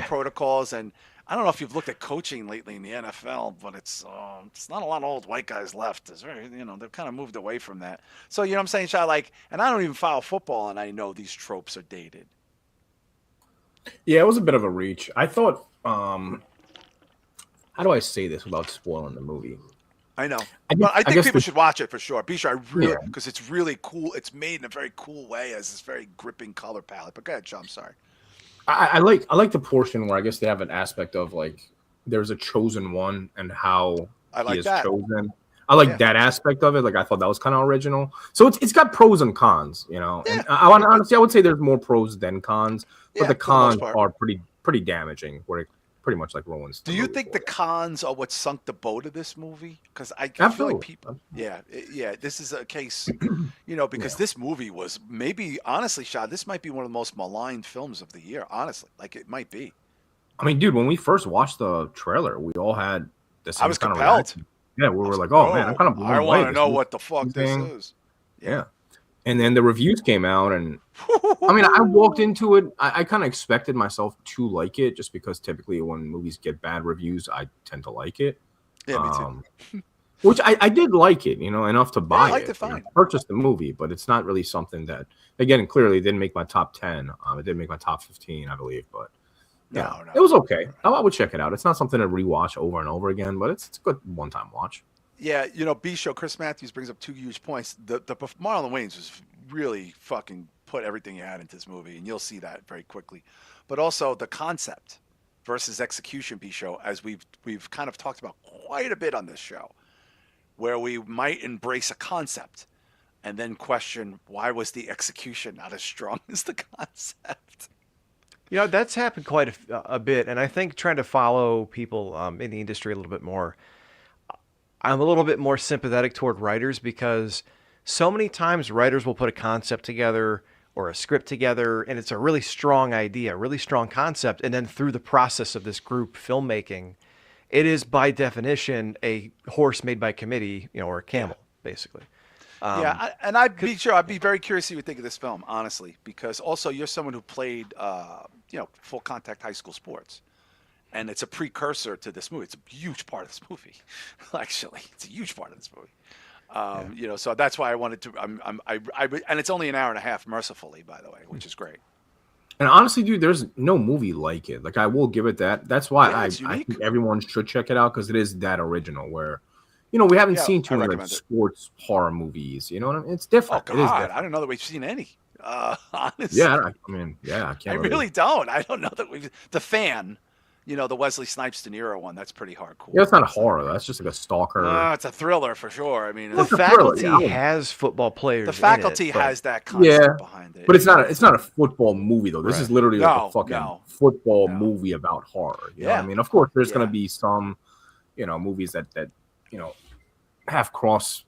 Protocols, and I don't know if you've looked at coaching lately in the NFL, but it's not a lot of old white guys left. It's very, they've kind of moved away from that. So, you know what I'm saying, Shah? Like, and I don't even follow football, and I know these tropes are dated. Yeah, it was a bit of a reach. I thought, how do I say this without spoiling the movie? I know, but I think people should watch it for sure. Be sure, because it's really cool. It's made in a very cool way, as this very gripping color palette. But go ahead, Joe. I'm sorry. I like the portion where I guess they have an aspect of, like, there's a chosen one and how he is chosen. I like that aspect of it. Like, I thought that was kind of original. So it's got pros and cons, And honestly, I would say there's more pros than cons, but the cons are pretty damaging. Where it pretty much like ruins. Do you think the cons are what sunk the boat of this movie? Because I feel like people, this is a case, because this movie was maybe, honestly, Shah, this might be one of the most maligned films of the year. Honestly, like, it might be. I mean, dude, when we first watched the trailer, we all had the same. I was compelled. Yeah, we were like, oh man, I'm kind of blown away. I want to know what the fuck this is. Yeah. And then the reviews came out, and I mean, I walked into it. I kind of expected myself to like it, just because typically when movies get bad reviews, I tend to like it. Yeah, me too. Which I did like it, enough to buy I liked it it. fine. I purchased the movie, but it's not really something that, again, clearly didn't make my top 10. It didn't make my top 15, I believe, but No. it was okay. I would check it out. It's not something to rewatch over and over again, but it's a good one-time watch. Yeah, B Show, Chris Matthews brings up two huge points. The Marlon Wayans was really fucking put everything he had into this movie, and you'll see that very quickly. But also the concept versus execution, B Show, as we've kind of talked about quite a bit on this show, where we might embrace a concept and then question why was the execution not as strong as the concept. That's happened quite a bit, and I think trying to follow people in the industry a little bit more, I'm a little bit more sympathetic toward writers, because so many times writers will put a concept together or a script together, and it's a really strong idea, a really strong concept, and then through the process of this group filmmaking, it is by definition a horse made by committee, or a camel, basically. I'd be very curious to see what you think of this film, honestly, because also you're someone who played, full contact high school sports, and it's a precursor to this movie. It's a huge part of this movie, actually. It's a huge part of this movie. So that's why I wanted to. And it's only an hour and a half, mercifully, by the way, which is great. And honestly, dude, there's no movie like it. Like, I will give it that. That's why I think everyone should check it out, because it is that original. Where, we haven't seen too many sports horror movies. You know what I mean? It's different. Oh God, I don't know that we've seen any. Honestly, I can't. I really don't. I don't know that we've. The Fan, the Wesley Snipes De Niro one. That's pretty hardcore. Yeah, it's not a horror. That's just like a stalker. It's a thriller for sure. I mean, The Faculty has football players. The Faculty has that concept behind it. But it's not a football movie though. This is literally like a fucking football movie about horror. You know what I mean? Of course, there's going to be some, movies that have crossover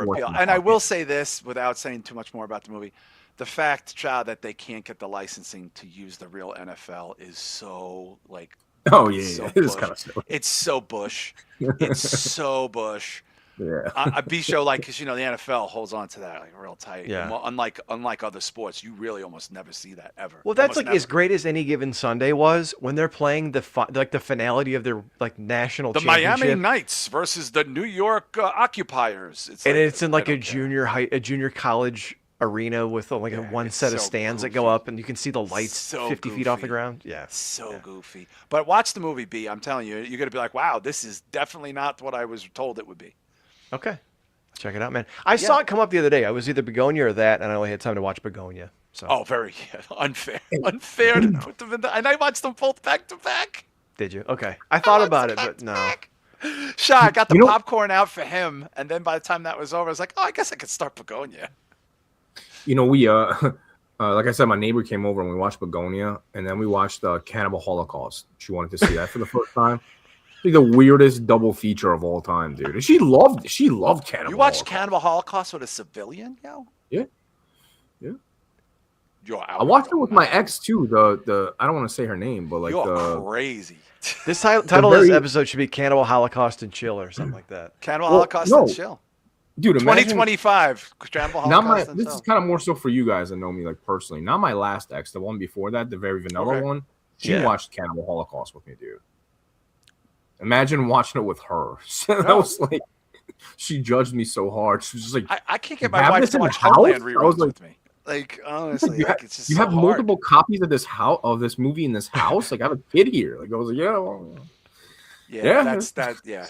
appeal. And I will say this without saying too much more about the movie. The fact, Shah, that they can't get the licensing to use the real NFL is so like. Oh yeah, it is kind of silly. It's so Bush. It's so Bush. Yeah. B Show, because the NFL holds on to that real tight. Yeah. Well, unlike other sports, you really almost never see that ever. Well, that's as great as Any Given Sunday was when they're playing the finality of their national championship. The Miami Knights versus the New York Occupiers. It's in a junior college arena with a one set of stands that go up, and you can see the lights 50 feet off the ground. Yeah, goofy. But watch the movie, B. I'm telling you, you're gonna be like, wow, this is definitely not what I was told it would be. Okay. Check it out, man. I saw it come up the other day. I was either Bugonia or that, and I only had time to watch Bugonia. So. Very unfair. Unfair to put them in and I watched them both back to back. Did you? Okay. I thought about it, but no. Shah, I got the popcorn out for him, and then by the time that was over, I was like, I guess I could start Bugonia. We like I said, my neighbor came over and we watched Bugonia, and then we watched Cannibal Holocaust. She wanted to see that for the first time. Like the weirdest double feature of all time, dude. And she loved Cannibal. You watched Cannibal Holocaust with a civilian, yo? Yeah. I watched it with my ex too. The I don't want to say her name, but you're crazy. This title of this episode should be Cannibal Holocaust and Chill or something like that. Cannibal Holocaust and Chill. Dude, 2025. Cannibal Holocaust and This is kind of more so for you guys that know me personally. Not my last ex, the one before that, the very vanilla one. She watched Cannibal Holocaust with me, dude. Imagine watching it with her. That was she judged me so hard. She was just like, I can't get my wife to watch Homeland reruns with me. Honestly, it's just you have multiple copies of this movie in this house. I have a kid here. I was like, that's that. Yeah,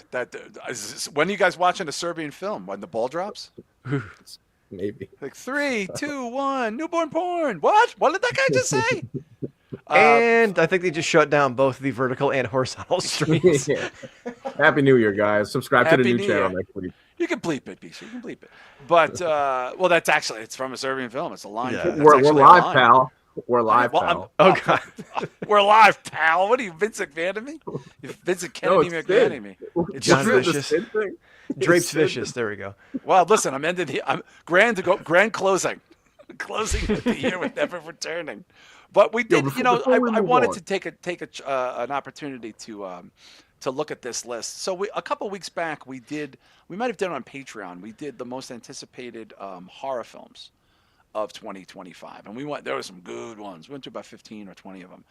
when are you guys watching a Serbian film? When the ball drops? Maybe. 3, 2, 1. Newborn porn. What? What did that guy just say? And I think they just shut down both the vertical and horizontal streams. Happy New Year, guys. Subscribe to the new channel next week. You can bleep it, Bisha. You can bleep it. But, that's actually, it's from a Serbian film. It's a line. Yeah. We're live, pal. We're live, pal. God. We're live, pal. What are you, Vincent Van me? Vincent Kennedy McVan me. It's John Vicious. Drapes Vicious. There we go. Well, listen, I'm ended here. I'm grand closing. Closing of the year with Never Returning. But we did, I wanted to take an opportunity to look at this list. So a couple weeks back, we might have done it on Patreon. We did the most anticipated horror films of 2025, and there were some good ones. We went to about 15 or 20 of them.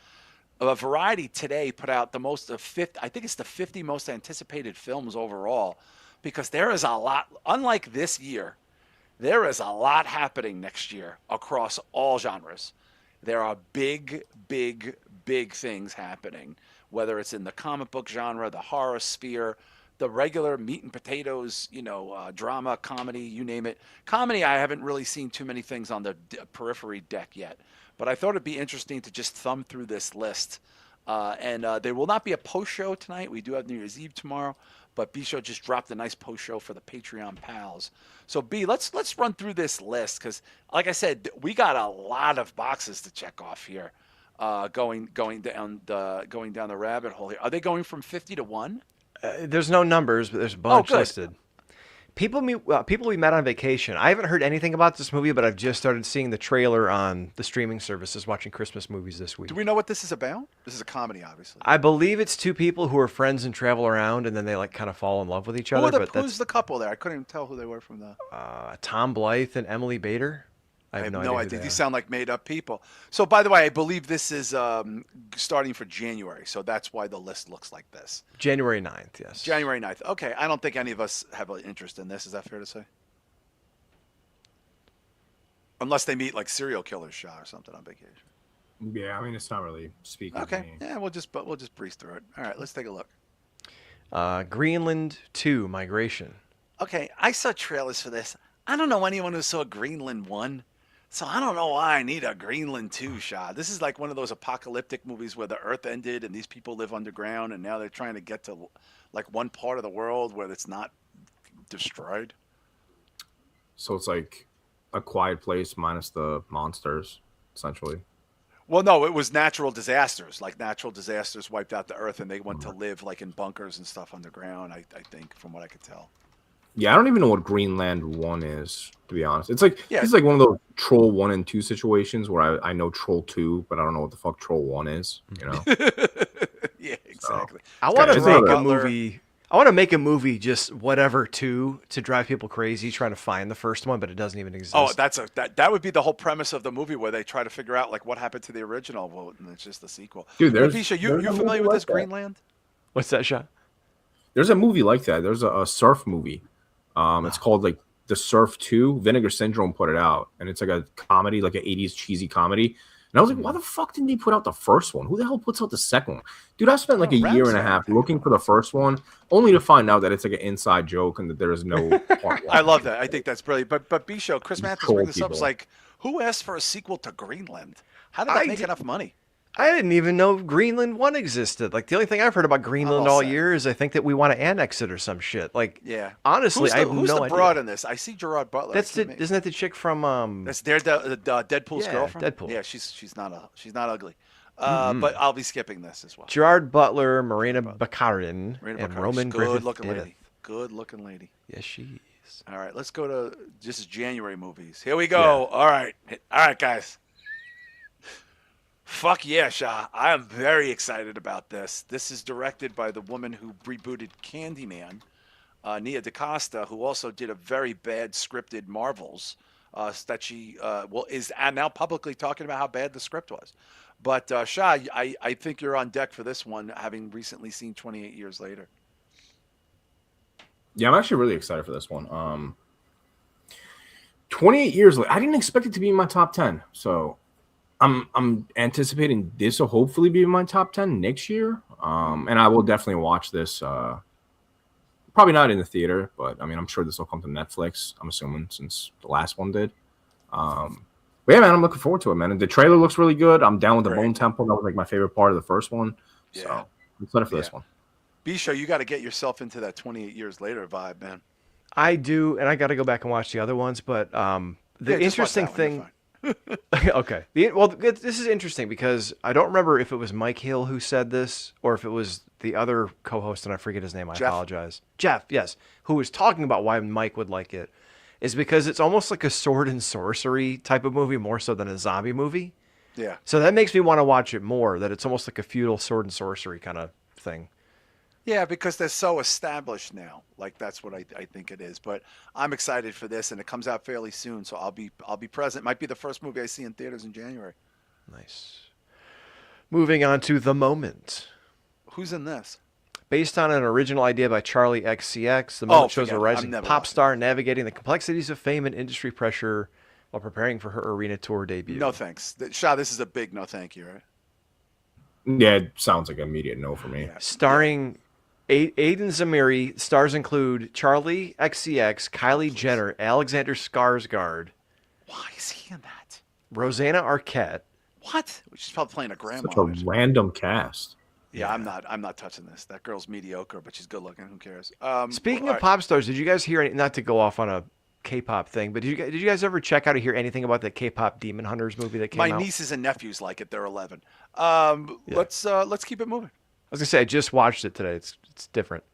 Variety today put out the most of 50, I think it's the 50 most anticipated films overall, because there is a lot, unlike this year, there is a lot happening next year across all genres. There are big, big, big things happening, whether it's in the comic book genre, the horror sphere, the regular meat and potatoes, drama, comedy, you name it. Comedy, I haven't really seen too many things on the periphery deck yet, but I thought it'd be interesting to just thumb through this list. And there will not be a post show tonight. We do have New Year's Eve tomorrow, but B Show just dropped a nice post show for the Patreon pals. So B, let's run through this list because, like I said, we got a lot of boxes to check off here. Going down the rabbit hole here. Are they going from 50 to 1? There's no numbers, but there's a bunch listed. People we met on vacation. I haven't heard anything about this movie, but I've just started seeing the trailer on the streaming services, watching Christmas movies this week. Do we know what this is about? This is a comedy, obviously. I believe it's two people who are friends and travel around, and then they like kind of fall in love with each other. Who's the couple there? I couldn't even tell who they were from the. Tom Blythe and Emily Bader. I have no idea. These sound like made-up people. So, by the way, I believe this is starting for January, so that's why the list looks like this. January 9th, yes. January 9th. Okay, I don't think any of us have an interest in this. Is that fair to say? Unless they meet like serial killers, Shah, or something on vacation. Yeah, I mean, it's not really speaking to me. Yeah, we'll just breeze through it. All right, let's take a look. Greenland 2, Migration. Okay, I saw trailers for this. I don't know anyone who saw Greenland 1. So I don't know why I need a Greenland 2 shot. This is like one of those apocalyptic movies where the Earth ended and these people live underground and now they're trying to get to like one part of the world where it's not destroyed. So it's like A Quiet Place minus the monsters, essentially. Well, no, it was natural disasters. Like natural disasters wiped out the Earth and they went to live like in bunkers and stuff underground, I think, from what I could tell. Yeah, I don't even know what Greenland 1 is, to be honest. It's like It's like one of those Troll 1 and 2 situations where I know Troll 2, but I don't know what the fuck Troll 1 is, Yeah, exactly. So, I want to make a movie. I want to make a movie just whatever 2 to drive people crazy trying to find the first one, but it doesn't even exist. Oh, that would be the whole premise of the movie where they try to figure out like what happened to the original. Well, and it's just the sequel. Dude, Visha, you familiar with this Greenland? What's that, Shah? There's a movie like that. There's a surf movie. It's called like The Surf 2. Vinegar Syndrome put it out, and it's like a comedy, like an 80s cheesy comedy. And I was like, why the fuck didn't they put out the first one? Who the hell puts out the second one? Dude, I spent like a year and a half looking for the first one, only to find out that it's like an inside joke and that there is no part one. I love that. I think that's brilliant. But B-Show, Chris Matthews bring this up. It's like, who asked for a sequel to Greenland? How did that make enough money? I didn't even know Greenland 1 existed. Like, the only thing I've heard about Greenland all year is I think that we want to annex it or some shit. Like, yeah. Honestly, I have no idea. Who's the broad in this? I see Gerard Butler. Isn't that the chick from... That's Deadpool's girlfriend? Deadpool. Yeah, she's not ugly. But I'll be skipping this as well. Gerard Butler, Marina Baccarin, and Roman Griffith. Good-looking lady. Yes, she is. All right, let's go to just January movies. Here we go. Yeah. All right, guys. Fuck yeah, Shah. I am very excited about this. This is directed by the woman who rebooted Candyman, Nia DaCosta, who also did a very bad scripted Marvels that she is now publicly talking about how bad the script was. But Shah, I think you're on deck for this one, having recently seen 28 Years Later. Yeah, I'm actually really excited for this one. 28 Years Later. I didn't expect it to be in my top 10, so... I'm anticipating this will hopefully be in my top 10 next year. And I will definitely watch this. Probably not in the theater, but I mean, I'm sure this will come to Netflix. I'm assuming since the last one did. But yeah, man, I'm looking forward to it, man. And the trailer looks really good. I'm down with the Bone Temple. That was like my favorite part of the first one. Yeah. So I'm excited for this one. B-Show, you got to get yourself into that 28 Years Later vibe, man. I do, and I got to go back and watch the other ones. But the interesting thing. Okay. Well, this is interesting because I don't remember if it was Mike Hill who said this or if it was the other co-host, and I forget his name. I apologize. Jeff, yes, who was talking about why Mike would like it, is because it's almost like a sword and sorcery type of movie more so than a zombie movie. Yeah. So that makes me want to watch it more, that it's almost like a feudal sword and sorcery kind of thing. Yeah, because they're so established now. Like that's what I think it is. But I'm excited for this, and it comes out fairly soon, so I'll be present. Might be the first movie I see in theaters in January. Nice. Moving on to The Moment. Who's in this? Based on an original idea by Charlie XCX, The Oh, Moment shows forget a it. rising I'm never pop watching star navigating the complexities of fame and industry pressure while preparing for her arena tour debut. No thanks. Shah, this is a big no thank you, right? Yeah, it sounds like an immediate no for me. Yeah. Starring Aiden Zamiri, stars include Charlie XCX, Kylie Jenner, Alexander Skarsgård, Why is he in that? Rosanna Arquette. What? She's probably playing a grandma. Such a or something. random cast. Yeah, I'm not touching this. That girl's mediocre, but she's good looking. Who cares? Speaking all of right. pop stars, did you guys hear any, not to go off on a K-pop thing, but did you guys ever check out or hear anything about the K-pop Demon Hunters movie that came My out? nieces and nephews like it. They're 11. Yeah. Let's keep it moving. I was gonna say I just watched it today. It's different.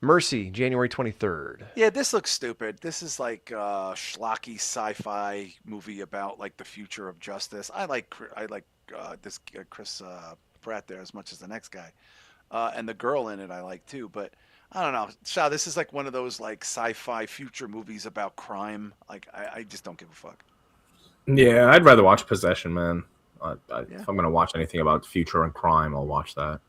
Mercy, January 23rd. Yeah, this looks stupid. This is like a schlocky sci-fi movie about like the future of justice. I like this Chris Pratt there as much as the next guy, and the girl in it I like too. But I don't know, Shah. This is like one of those like sci-fi future movies about crime. Like I just don't give a fuck. Yeah, I'd rather watch Possession, man. Yeah. If I'm gonna watch anything about future and crime, I'll watch that.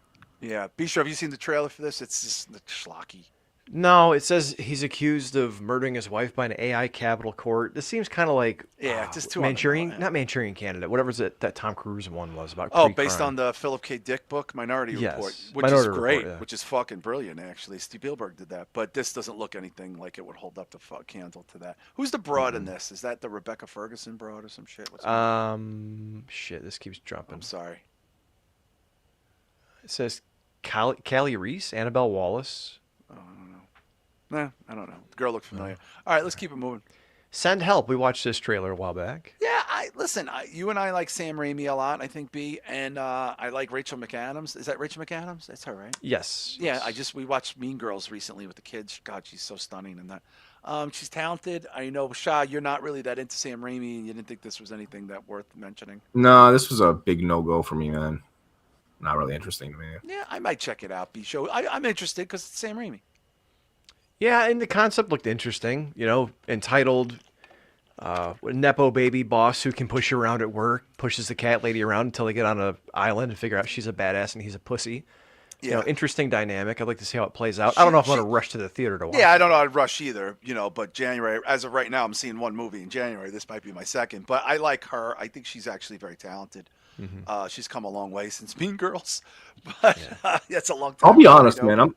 Yeah, Bistro, have you seen the trailer for this? It's just schlocky. No, it says he's accused of murdering his wife by an AI Capitol court. This seems kind of like Yeah, just too on the Manchurian, nose. not Manchurian Candidate, whatever's it that Tom Cruise one was about. Oh, based pre-crime. on the Philip K. Dick book, Minority Yes, Report, which Minority is great, Report, yeah. which is fucking brilliant, actually. Steve Spielberg did that, but this doesn't look anything like it would hold up the candle to that. Who's the broad in this? Is that the Rebecca Ferguson broad or some shit? What's her name? Shit, this keeps jumping. I'm sorry. It says Callie Reese, Annabelle Wallace. Oh, I don't know. Nah, I don't know. The girl looked familiar. All right, let's keep it moving. Send Help. We watched this trailer a while back. Yeah, listen. You and I like Sam Raimi a lot, I think, B, and I like Rachel McAdams. Is that Rachel McAdams? That's her, right? Yes. Yeah, we watched Mean Girls recently with the kids. God, she's so stunning in that. She's talented. I know, Shah, you're not really that into Sam Raimi, and you didn't think this was anything that worth mentioning. No, this was a big no-go for me, man. Not really interesting to me. Yeah, I might check it out. B-Show. I'm interested because it's Sam Raimi. Yeah, and the concept looked interesting. You know, entitled Nepo baby boss who can push you around at work, pushes the cat lady around until they get on an island and figure out she's a badass and he's a pussy. Yeah. You know, interesting dynamic. I'd like to see how it plays out. I don't know if I'm going to rush to the theater to watch Yeah, I it. don't know. I'd rush either, but January, as of right now, I'm seeing one movie in January. This might be my second, but I like her. I think she's actually very talented. She's come a long way since Mean Girls, but that's a long time. I'll be ago, honest, man.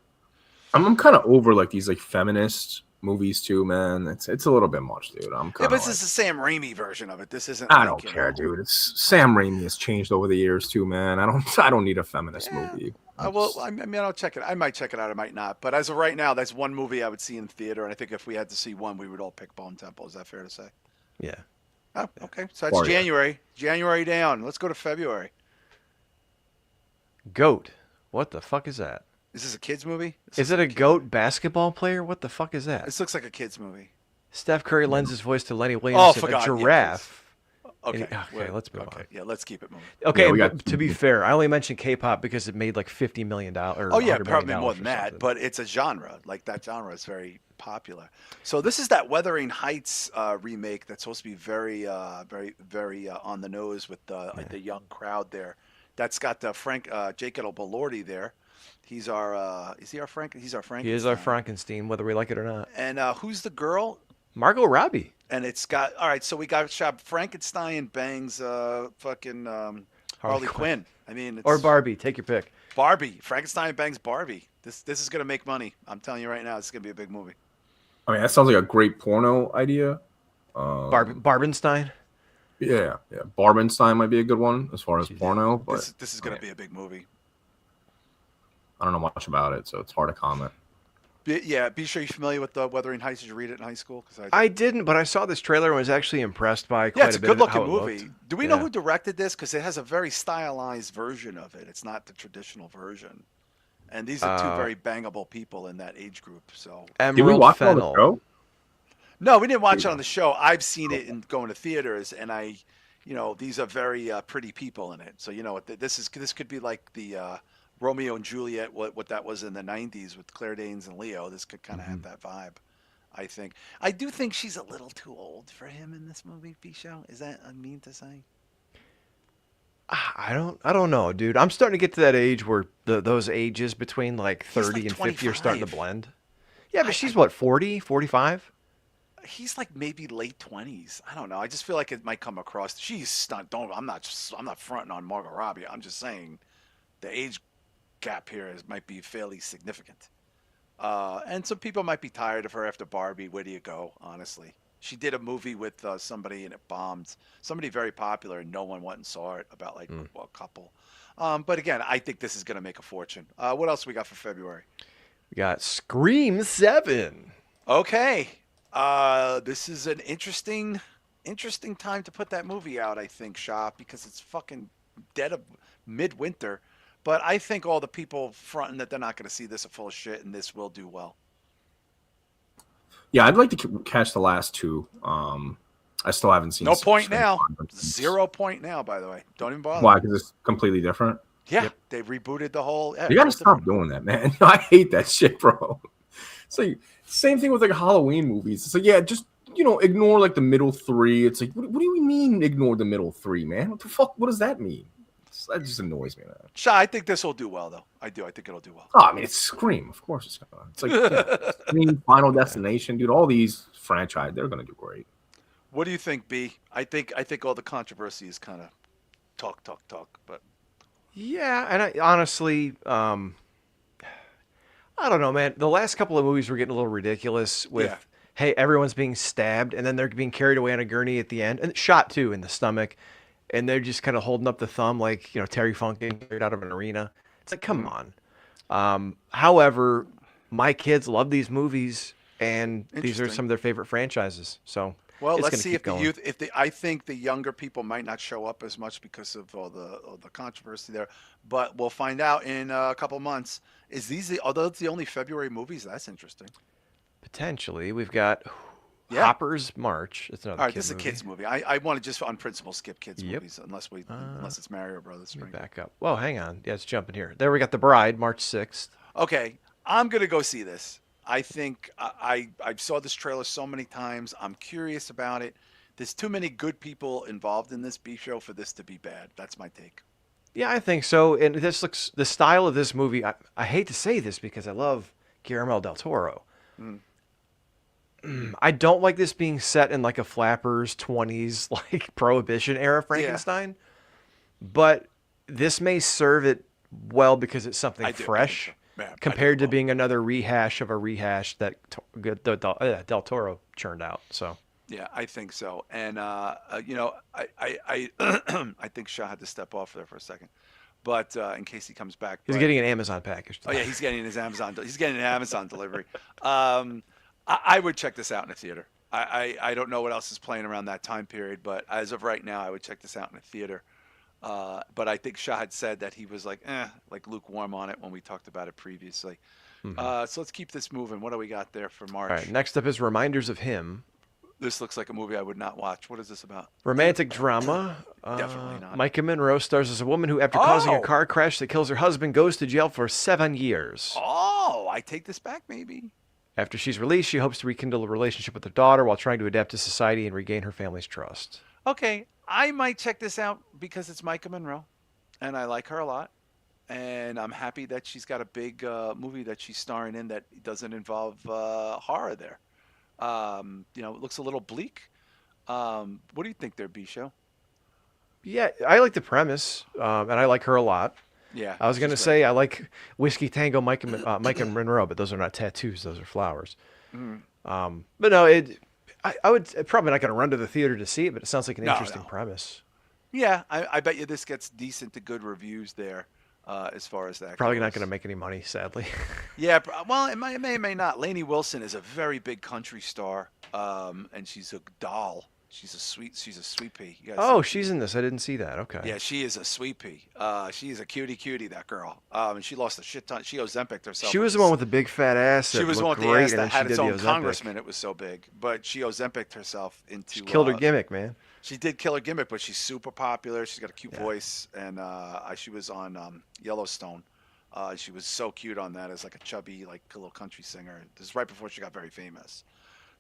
I'm kind of over like these like feminist movies too, man. It's a little bit much, dude. I'm Yeah, kind but of this is the Sam Raimi version of it. This isn't. I like, don't care, dude. It's Sam Raimi has changed over the years too, man. I don't need a feminist movie. I mean, I'll check it. I might check it out. I might not. But as of right now, that's one movie I would see in theater, and I think if we had to see one, we would all pick Bone Temple. Is that fair to say? Yeah. Oh, okay. So that's Or, yeah. January. January down. Let's go to February. Goat. What the fuck is that? Is this a kids movie? Is it a goat basketball player? What the fuck is that? This looks like a kids movie. Steph Curry lends his voice to Lenny Williams in forgot. a Yeah, giraffe. Okay. Okay, let's move on. Yeah, let's keep it moving. Okay, Yeah, we got- but to be fair, I only mentioned K-pop because it made like $50 million. Or Oh yeah, $100 probably million more than or that. something. But it's a genre. Like that genre is very popular. So this is that Wuthering Heights remake that's supposed to be very, very on the nose with like the young crowd there. That's got Jacob Elordi there. He's our is he our Frank? He's our Frank. He is our Frankenstein, whether we like it or not. And who's the girl? Margot Robbie. And it's got all right. So we got shop Frankenstein bangs fucking Harley Quinn. I mean, it's, Or Barbie. Take your pick. Barbie. Frankenstein bangs Barbie. This is gonna make money. I'm telling you right now, it's gonna be a big movie. I mean, that sounds like a great porno idea. Barbenstein. Yeah. Barbenstein might be a good one as far as porno, but This is gonna be a big movie. I don't know much about it, so it's hard to comment. Be sure you're familiar with the Wuthering Heights. Did you read it in high school? Because I didn't, but I saw this trailer and was actually impressed by quite yeah, it's a bit of good-looking how it movie. looked. Do we know Yeah. who directed this? Because it has a very stylized version of it. It's not the traditional version. And these are two very bangable people in that age group. So Emerald Did we watch it on Fennell. the show? no, we didn't watch it on the show. I've seen it in going to theaters, and these are very pretty people in it. So this could be like the Romeo and Juliet, what that was in the '90s with Claire Danes and Leo. This could kind of have that vibe. I think. I do think she's a little too old for him in this movie. Show is that mean to say? I don't know, dude. I'm starting to get to that age where those ages between like He's 30 like and 50 are starting to 25. blend. Yeah, but I she's what, 40, 45? he's like maybe late 20s. I don't know. I just feel like it might come across. She's not. Don't. I'm not fronting on Margot Robbie. I'm just saying the age gap here might be fairly significant. And some people might be tired of her after Barbie. Where do you go? Honestly, she did a movie with somebody and it bombed. Somebody very popular and no one went and saw it. About like a couple. But again, I think this is going to make a fortune. What else we got for February? We got Scream 7. Okay. This is an interesting time to put that movie out, I think, Shah, because it's fucking dead of midwinter. But I think all the people fronting that they're not going to see this are full of shit, and this will do well. Yeah, I'd like to catch the last two. I still haven't seen. No point Scream now. 5. 0 point now, by the way. Don't even bother. Why? Because it's completely different. Yeah, Yep. they rebooted the whole. Yeah, You got to whole stop different- doing that, man. I hate that shit, bro. It's like same thing with like Halloween movies. It's like, yeah, just ignore like the middle three. It's like, what do you mean ignore the middle three, man? What the fuck? What does that mean? That just annoys me, man. Shah, I think this will do well, though. I do. I think it'll do well. Oh, I mean, it's Scream. Of course it's gonna. It's like Scream, Final Destination, dude. All these franchise, they're gonna do great. What do you think, B? I think all the controversy is kind of talk, but Yeah, and I honestly, I don't know, man. The last couple of movies were getting a little ridiculous with, Yeah. hey, everyone's being stabbed, and then they're being carried away on a gurney at the end, and shot too in the stomach, and they're just kind of holding up the thumb like, Terry Funk getting carried out of an arena. It's like, come on. However, my kids love these movies, and these are Interesting. some of their favorite franchises. So, well, it's let's gonna see keep if the going. youth, I think the younger people might not show up as much because of all the controversy there, but we'll find out in a couple months. Are those the only February movies? That's interesting. Potentially, we've got Yeah. Hopper's March. It's another All right, kid this is a movie. kids movie. I want to just on principle skip kids Yep. movies unless it's Mario Brothers. Let me Spring. back up. Whoa, hang on. Yeah, it's jumping here. There we got The Bride, March 6th. Okay, I'm gonna go see this. I think I saw this trailer so many times. I'm curious about it. There's too many good people involved in this B show for this to be bad. That's my take. Yeah, I think so. And this looks the style of this movie. I hate to say this because I love Guillermo del Toro. I don't like this being set in like a Flappers 20s like Prohibition era Frankenstein, but this may serve it well because it's something I do, I think fresh so. Yeah, I think compared it to will. being another rehash of a rehash that Del Toro churned out. So Yeah, I think so. And I I think Shah had to step off there for a second, but in case he comes back, he's but- getting an Amazon package. Oh yeah, he's getting his Amazon. He's getting an Amazon delivery. I would check this out in a theater. I don't know what else is playing around that time period, but as of right now, I would check this out in a theater. But I think Shah had said that he was like lukewarm on it when we talked about it previously. So let's keep this moving. What do we got there for March? All right, next up is Reminders of Him. This looks like a movie I would not watch. What is this about? Romantic drama. Definitely not. Micah Monroe stars as a woman who, after causing a Oh! car crash that kills her husband, goes to jail for 7 years. Oh, I take this back, maybe. After she's released, she hopes to rekindle a relationship with her daughter while trying to adapt to society and regain her family's trust. Okay, I might check this out because it's Micah Monroe, and I like her a lot, and I'm happy that she's got a big movie that she's starring in that doesn't involve horror there. It looks a little bleak. What do you think there, B show? Yeah, I like the premise, and I like her a lot. Yeah, I was going to she's say I like Whiskey Tango Micah Monroe, but those are not tattoos; those are flowers. great. But no, I would probably not going to run to the theater to see it, but it sounds like an No, interesting no. premise. Yeah, I bet you this gets decent to good reviews there, as far as that. Probably not goes. going to make any money, sadly. Yeah, well, it may not. Lainey Wilson is a very big country star, and she's a doll. She's a sweet pea. You guys Oh, see- she's in this. I didn't see that. Okay. Yeah, she is a sweet pea. She is a cutie, that girl. And she lost a shit ton. She Ozempic herself. She was the one with the big fat ass. She that was the looked one with the great, ass and that then had she its did the own Ozempic. congressman. It was so big, but she Ozempic'd herself into. She killed her gimmick, man. She did kill her gimmick, but she's super popular. She's got a cute voice, and she was on Yellowstone. She was so cute on that as like a chubby, like a little country singer. This is right before she got very famous.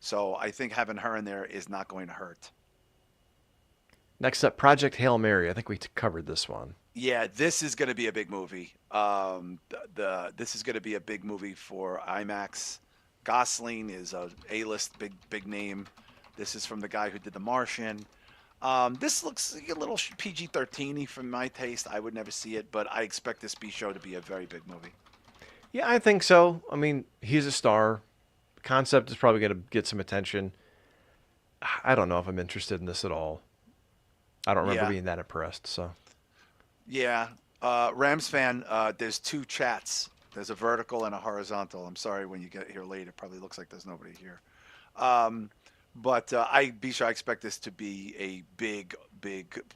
So I think having her in there is not going to hurt. Next up, Project Hail Mary. I think we covered this one. Yeah, this is going to be a big movie. This is going to be a big movie for IMAX. Gosling is a A-list big name. This is from the guy who did The Martian. This looks like a little PG-13y from my taste. I would never see it, but I expect this B show to be a very big movie. Yeah, I think so. I mean, he's a star. Concept is probably going to get some attention. I don't know if I'm interested in this at all. I don't remember Yeah, being that impressed. So yeah. Rams fan, there's two chats. There's a vertical and a horizontal. I'm sorry when you get here late. It probably looks like there's nobody here. Um, but Bisha, I expect this to be a big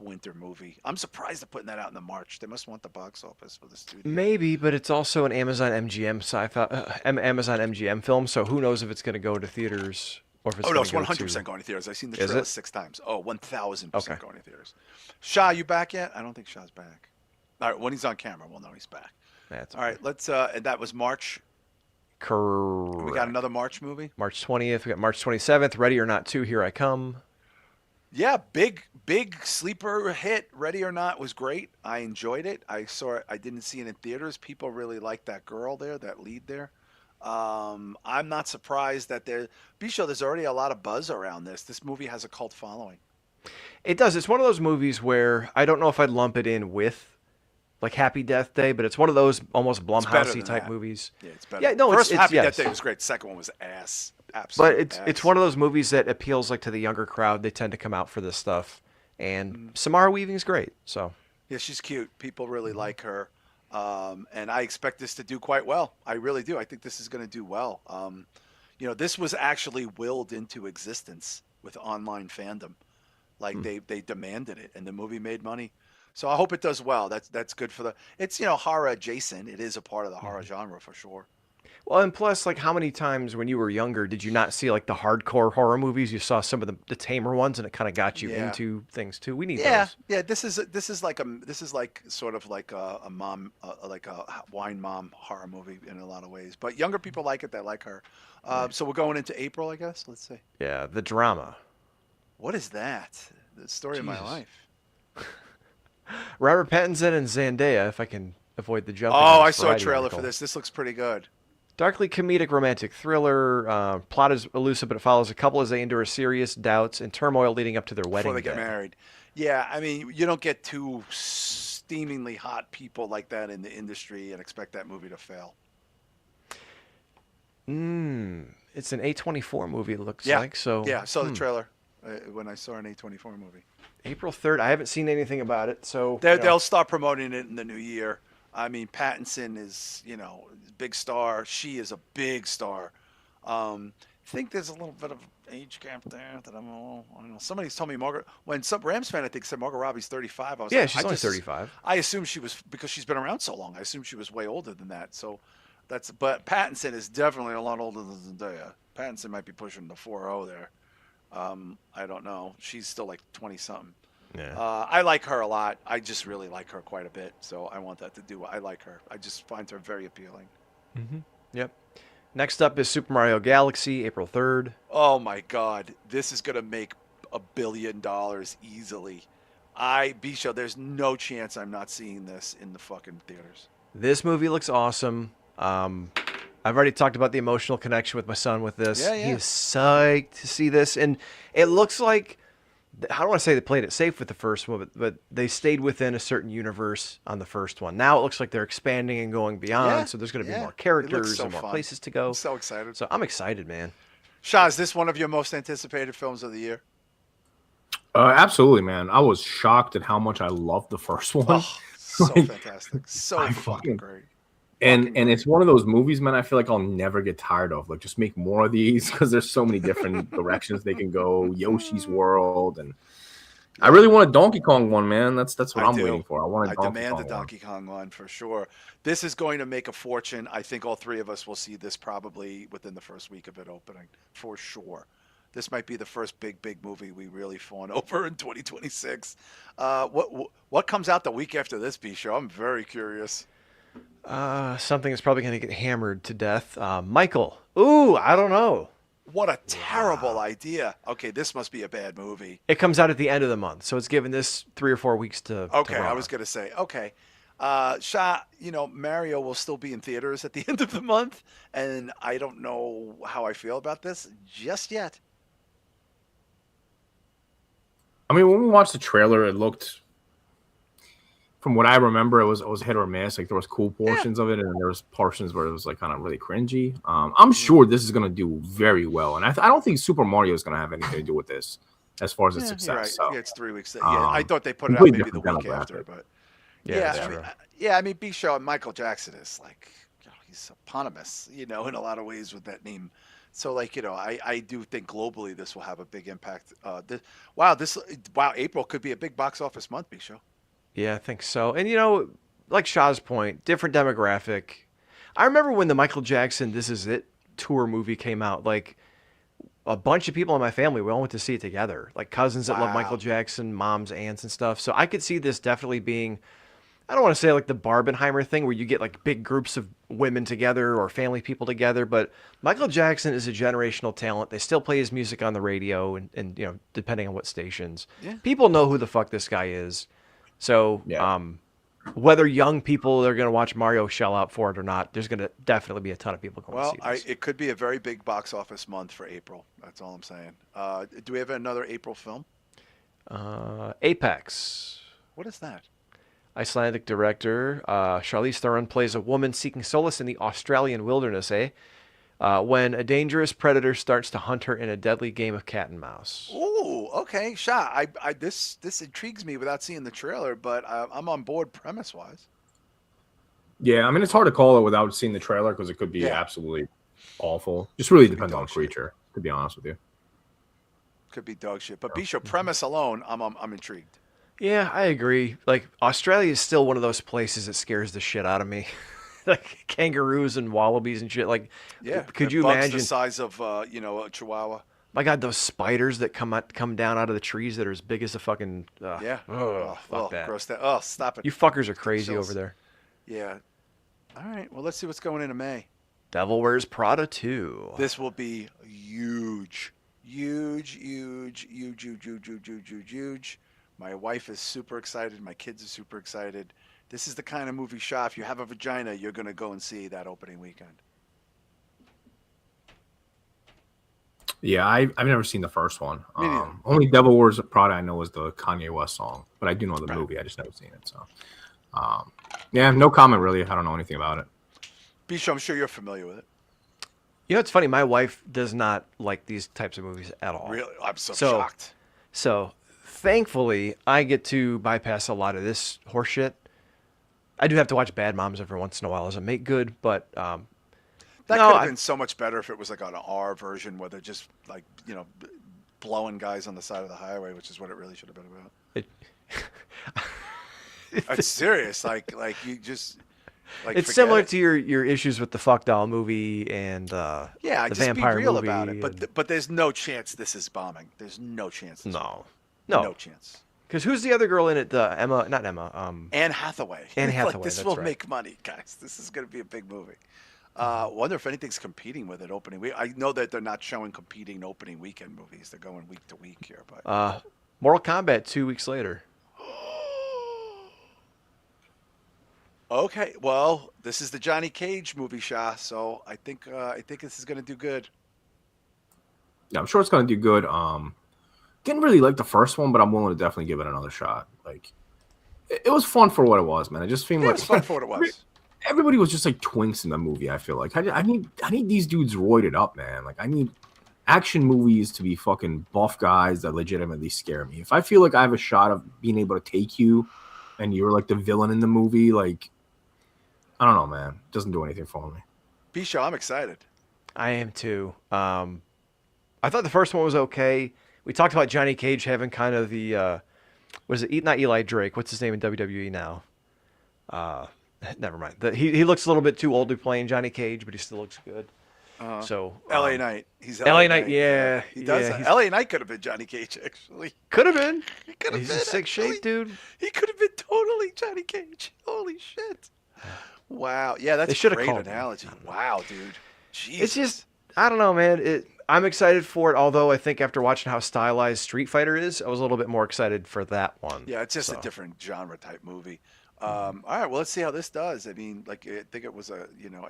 winter movie. I'm surprised they're putting that out in the March. They must want the box office for the studio. maybe, but it's also an Amazon MGM sci-fi, Amazon MGM film. So who knows if it's going to go to theaters or if it's Oh no, going it's to go 100% to. going to theaters. I've seen the Is trailer it? 6 times. Oh, Okay. 1000% going to theaters. Shah, you back yet? I don't think Shah's back. All right, when he's on camera, we'll know he's back. That's All okay. right, let's. And that was March. We got Correct. another March movie. March 20th. We got March 27th. Ready or Not 2. Here I Come. Yeah, big sleeper hit. Ready or Not was great. I enjoyed it. I saw it. I didn't see it in theaters. People really liked that girl there, that lead there. I'm not surprised that there's already a lot of buzz around this. This movie has a cult following. It does. It's one of those movies where I don't know if I'd lump it in with like Happy Death Day, but it's one of those almost It's better Blumhousey than type that. movies. Yeah, it's better. Yeah, no, First it's Happy Death yes. Day was great. Second one was ass. But Absolute it's ass. one of those movies that appeals like to the younger crowd. They tend to come out for this stuff, and Mm. Samara Weaving's great. So Yeah, she's cute. People really like her. And I expect this to do quite well. I really do. I think this is going to do well. This was actually willed into existence with online fandom. Like hmm. they demanded it, and the movie made money. So I hope it does well. That's good for the. It's horror adjacent. It is a part of the horror Hmm. genre for sure. Well, and plus, like, how many times when you were younger did you not see like the hardcore horror movies? You saw some of the tamer ones, and it kind of got you Yeah, into things too. We need yeah, those. yeah. This is like sort of like a mom, like a wine mom horror movie in a lot of ways. But younger people like it. They like her. Yeah, So we're going into April, I guess. Let's see. yeah. The drama. What is that? The story of my Jesus. life. Robert Pattinson and Zendaya, if I can avoid the jumping Oh, on I this saw a Variety trailer article. for this. This looks pretty good. Darkly comedic romantic thriller. Plot is elusive, but it follows a couple as they endure serious doubts and turmoil leading up to their Before wedding they get day. married. Yeah, I mean, you don't get two steamingly hot people like that in the industry and expect that movie to fail. It's an A24 movie, it looks Yeah, like. So, yeah. I saw the trailer when I saw an A24 movie. April 3rd. I haven't seen anything about it. So, They'll start promoting it in the new year. I mean, Pattinson is, big star. She is a big star. I think there's a little bit of age gap there that I don't know. Somebody's told me when some Rams fan I think said Margot Robbie's 35. I was yeah, like, she's only 35. I assumed she was because she's been around so long. I assumed she was way older than that. But Pattinson is definitely a lot older than Zendaya. Pattinson might be pushing the 40 there. I don't know. She's still like 20 something. Yeah. I like her a lot. I just really like her quite a bit. So I want that to do. I like her. I just find her very appealing. Yep. Next up is Super Mario Galaxy, April 3rd. Oh my God, this is gonna make $1 billion easily. Bisha, there's no chance I'm not seeing this in the fucking theaters. This movie looks awesome. I've already talked about the emotional connection with my son with this. Yeah, He yeah. is psyched to see this. And it looks like, I don't want to say they played it safe with the first one, but they stayed within a certain universe on the first one. Now it looks like they're expanding and going beyond. Yeah, So there's going to be yeah. more It looks characters so and more fun. places to I'm go. so excited. So I'm excited, man. Shah, is this one of your most anticipated films of the year? Absolutely, man. I was shocked at how much I loved the first one. Oh, so Like, fantastic. So I fucking fucking great. and Fucking and great. it's one of those movies, man. I feel like I'll never get tired of. Like, just make more of these because there's so many different directions they can go. Yoshi's World, and I really want a Donkey Kong one, man. That's what I I'm do. waiting for. I want a I Donkey demand Kong the one. Donkey Kong one for sure. This is going to make a fortune. I think all three of us will see this probably within the first week of it opening, for sure. This might be the first big movie we really fawn over in 2026. What comes out the week after this, B show? I'm very curious. Something is probably going to get hammered to death. Michael. Ooh, I don't know. What a terrible idea. Okay, this must be a bad movie. It comes out at the end of the month, so it's given this 3 or 4 weeks to Okay, run I on. was gonna say, okay. Shah, Mario will still be in theaters at the end of the month, and I don't know how I feel about this just yet. I mean, when we watched the trailer, it looked, from what I remember, it was hit or miss. Like there was cool portions of it, and there was portions where it was like kind of really cringy. I'm sure this is gonna do very well, and I don't think Super Mario is gonna have anything to do with this as far as its success. You're right. So, Yeah, it's 3 weeks. Yeah, I thought they put it out completely maybe the different week after, demographic. but Yeah, that's I true. mean, I mean, B-Show and Michael Jackson is like, he's eponymous, in a lot of ways with that name. So, like, I do think globally this will have a big impact. Wow, April could be a big box office month, B-Show. Yeah, I think so. And like Shah's point, different demographic. I remember when the Michael Jackson "This Is It" tour movie came out. Like a bunch of people in my family, we all went to see it together. Like cousins that love Wow. Michael Jackson, moms, aunts, and stuff. So I could see this definitely being. I don't want to say like the Barbenheimer thing where you get like big groups of women together or family people together, but Michael Jackson is a generational talent. They still play his music on the radio and depending on what stations. Yeah. People know who the fuck this guy is. So, Yeah. whether young people are going to watch Mario shell out for it or not, there's going to definitely be a ton of people going to Well, see this. it could be a very big box office month for April. That's all I'm saying. Do we have another April film? Apex. What is that? Icelandic director Charlize Theron plays a woman seeking solace in the Australian wilderness, when a dangerous predator starts to hunt her in a deadly game of cat and mouse. Ooh, okay, Shah. This intrigues me without seeing the trailer, but I'm on board premise wise. Yeah, I mean, it's hard to call it without seeing the trailer because it could be Yeah. absolutely awful. Just really Could be depends on dog the shit. creature, to be honest with you. Could be dog shit, but Bisho premise alone, I'm intrigued. Yeah, I agree. Like Australia is still one of those places that scares the shit out of me. Like kangaroos and wallabies and shit. Like, Yeah, could the you bugs imagine? the size of a chihuahua? My God, those spiders that come down out of the trees that are as big as a fucking. Yeah. Oh, fuck that. Gross. Oh, stop it. You fuckers are crazy chills. over there. Yeah. All right. Well, let's see what's going into May. Devil Wears Prada 2. This will be huge. Huge, huge, huge, huge, huge, huge, huge, huge, huge. My wife is super excited. My kids are super excited. This is the kind of movie, Shah, if you have a vagina, you're going to go and see that opening weekend. Yeah, I've never seen the first one. Me neither. Only Devil Wears Prada I know is the Kanye West song, but I do know the Right. movie. I just never seen it. So, yeah, no comment really. I don't know anything about it. Bisho, I'm sure you're familiar with it. You know, it's funny. My wife does not like these types of movies at all. Really? I'm so So- shocked. So, thankfully, I get to bypass a lot of this horseshit. I do have to watch Bad Moms every once in a while as a make good, but That no, could have I- been so much better if it was like an R version where they're just like, blowing guys on the side of the highway, which is what it really should have been about. it, It's serious. Like you just like it's forget similar it. to your issues with the Fuck Doll movie and Yeah, the just vampire be real movie. about it. and- But there's no chance this is bombing. There's no chance. This is no, bombing. no, No chance. because who's the other girl in it? The Emma, not Emma. Anne Hathaway. Anne Like, Hathaway, this that's will right. make money, guys. This is going to be a big movie. Wonder if anything's competing with it opening week. I know that they're not showing competing opening weekend movies. They're going week to week here, but Mortal Kombat 2 weeks later. okay. Well, this is the Johnny Cage movie, Shah. So I think this is going to do good. Yeah, I'm sure it's gonna do good. Didn't really like the first one, but I'm willing to definitely give it another shot. Like, it was fun for what it was, man. It just seemed Yeah, it like was fun for what it was. everybody was just like twinks in the movie. I feel like I need these dudes roided up, man. Like I need action movies to be fucking buff guys that legitimately scare me. If I feel like I have a shot of being able to take you, and you're like the villain in the movie, like I don't know, man. It doesn't do anything for me. B-Show, I'm excited. I am too. I thought the first one was okay. We talked about Johnny Cage having kind of the was it not Eli Drake? What's his name in WWE now? Never mind. He looks a little bit too old to be playing Johnny Cage, but he still looks good. So L.A. Knight. He's LA Knight, yeah. He does. Yeah, L.A. Knight could have been Johnny Cage, actually. could have been. He could have He's been. in sick actually. shape, dude. He could have been totally Johnny Cage. Holy shit. Wow. Yeah, They that's should a have great called him. analogy. Wow, dude. Jesus. It's just I don't know, man. I'm excited for it. Although I think after watching how stylized Street Fighter is, I was a little bit more excited for that one. Yeah, it's just a So different genre type movie. All right, well, let's see how this does. I mean, like, I think it was I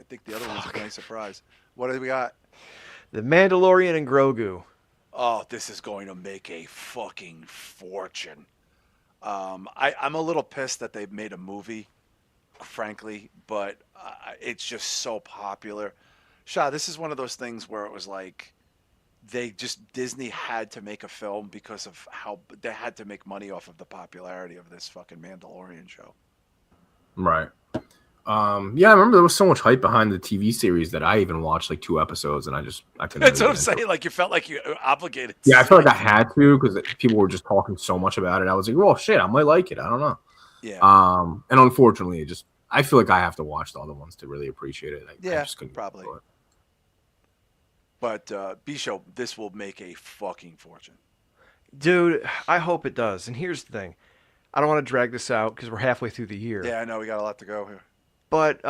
think the other one was a nice surprise. What do we got? The Mandalorian and Grogu. Oh, this is going to make a fucking fortune. I'm a little pissed that they made a movie, frankly, but it's just so popular. Shah, this is one of those things where it was like Disney had to make a film because of how they had to make money off of the popularity of this fucking Mandalorian show. Right. Yeah, I remember there was so much hype behind the TV series that I even watched like 2 episodes, and I couldn't. That's really what I'm get into it. saying. Like you felt like you were obligated. Yeah, I felt like I had to because people were just talking so much about it. I was like, well, shit, I might like it. I don't know. Yeah. And unfortunately, I feel like I have to watch the other ones to really appreciate it. I just couldn't probably. do it. But Bisho, this will make a fucking fortune. Dude, I hope it does. And here's the thing. I don't want to drag this out because we're halfway through the year. Yeah, I know we got a lot to go here. But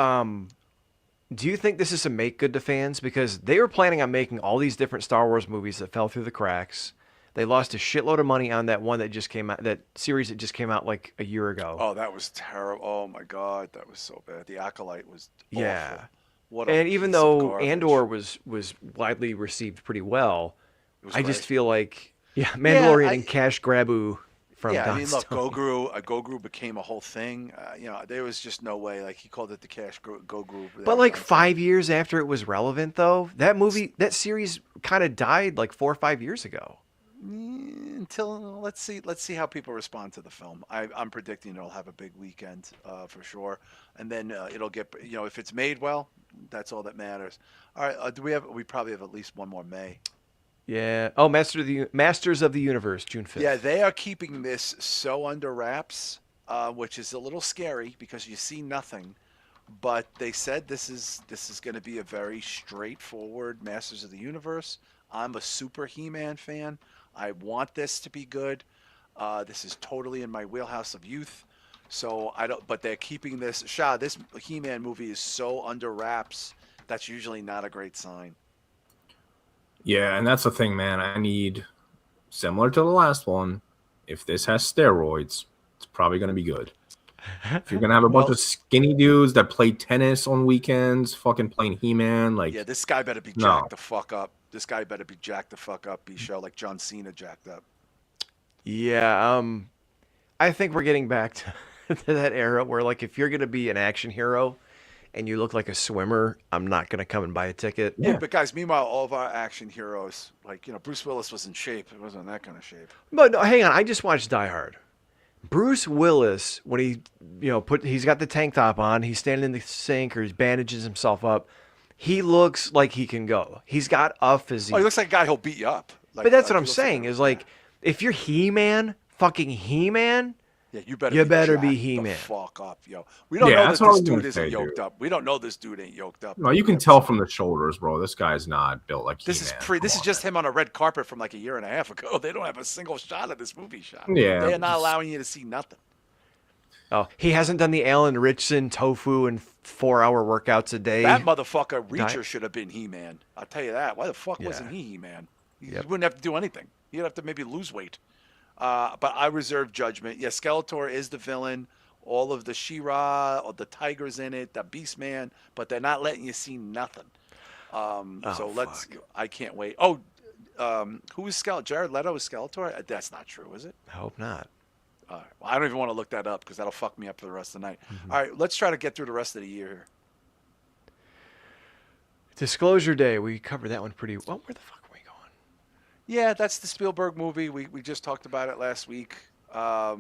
do you think this is a make good to fans? Because they were planning on making all these different Star Wars movies that fell through the cracks. They lost a shitload of money on that one that just came out, that series that just came out like a year ago. Oh, that was terrible. Oh my god, that was so bad. The Acolyte was awful. Yeah. What and even though Andor was widely received pretty well, I just feel like Mandalorian and Cash Grabu from I Don mean, look, Stone. Gogru became a whole thing. There was just no way. Like he called it the Cash Gogru. But like 5 years after it was relevant, though, that series kind of died like 4 or 5 years ago. Until let's see how people respond to the film. I'm predicting it'll have a big weekend for sure, and then it'll get if it's made well, that's all that matters. All right, we probably have at least one more May. Yeah. Oh, Masters of the Universe, June 5th. Yeah, they are keeping this so under wraps, which is a little scary because you see nothing. But they said this is going to be a very straightforward Masters of the Universe. I'm a super He-Man fan. I want this to be good. This is totally in my wheelhouse of youth. So I don't. But they're keeping this. Shah, this He-Man movie is so under wraps. That's usually not a great sign. Yeah, and that's the thing, man. I need, similar to the last one, if this has steroids, it's probably going to be good. If you're going to have a bunch of skinny dudes that play tennis on weekends, fucking playing He-Man, like... Yeah, this guy better be jacked the fuck up. This guy better be jacked the fuck up, B-Show, like John Cena jacked up. Yeah, I think we're getting back to that era where, like, if you're going to be an action hero and you look like a swimmer, I'm not going to come and buy a ticket. Yeah, but guys, meanwhile, all of our action heroes, like, Bruce Willis was in shape. It wasn't that kind of shape. But no, hang on, I just watched Die Hard. Bruce Willis, when he, he's got the tank top on, he's standing in the sink or he bandages himself up. He looks like he can go. He's got a physique. Oh, he looks like a guy who'll beat you up. But that's what I'm saying is like, if you're He-Man, fucking He-Man, yeah, you better be He-Man. The fuck up, yo. We don't know that this dude isn't yoked up. We don't know this dude ain't yoked up. No, you can tell from the shoulders, bro. This guy's not built like this He-Man. This is just him on a red carpet from like a year and a half ago. They don't have a single shot of this movie shot. Yeah, they are not allowing you to see nothing. Oh, he hasn't done the Alan Ritchson tofu and 4-hour workouts a day. That motherfucker Reacher should have been He-Man. I'll tell you that. Why the fuck wasn't he He-Man? He wouldn't have to do anything. He'd have to maybe lose weight. But I reserve judgment. Yeah, Skeletor is the villain. All of the She-Ra, all the tigers in it, the Beast Man, but they're not letting you see nothing. I can't wait. Oh, who is Skeletor? Jared Leto is Skeletor? That's not true, is it? I hope not. All right. Well, I don't even want to look that up because that'll fuck me up for the rest of the night. All right, let's try to get through the rest of the year here. Disclosure Day, we covered that one pretty well. Where the fuck are we going? Yeah, that's the Spielberg movie. We just talked about it last week. I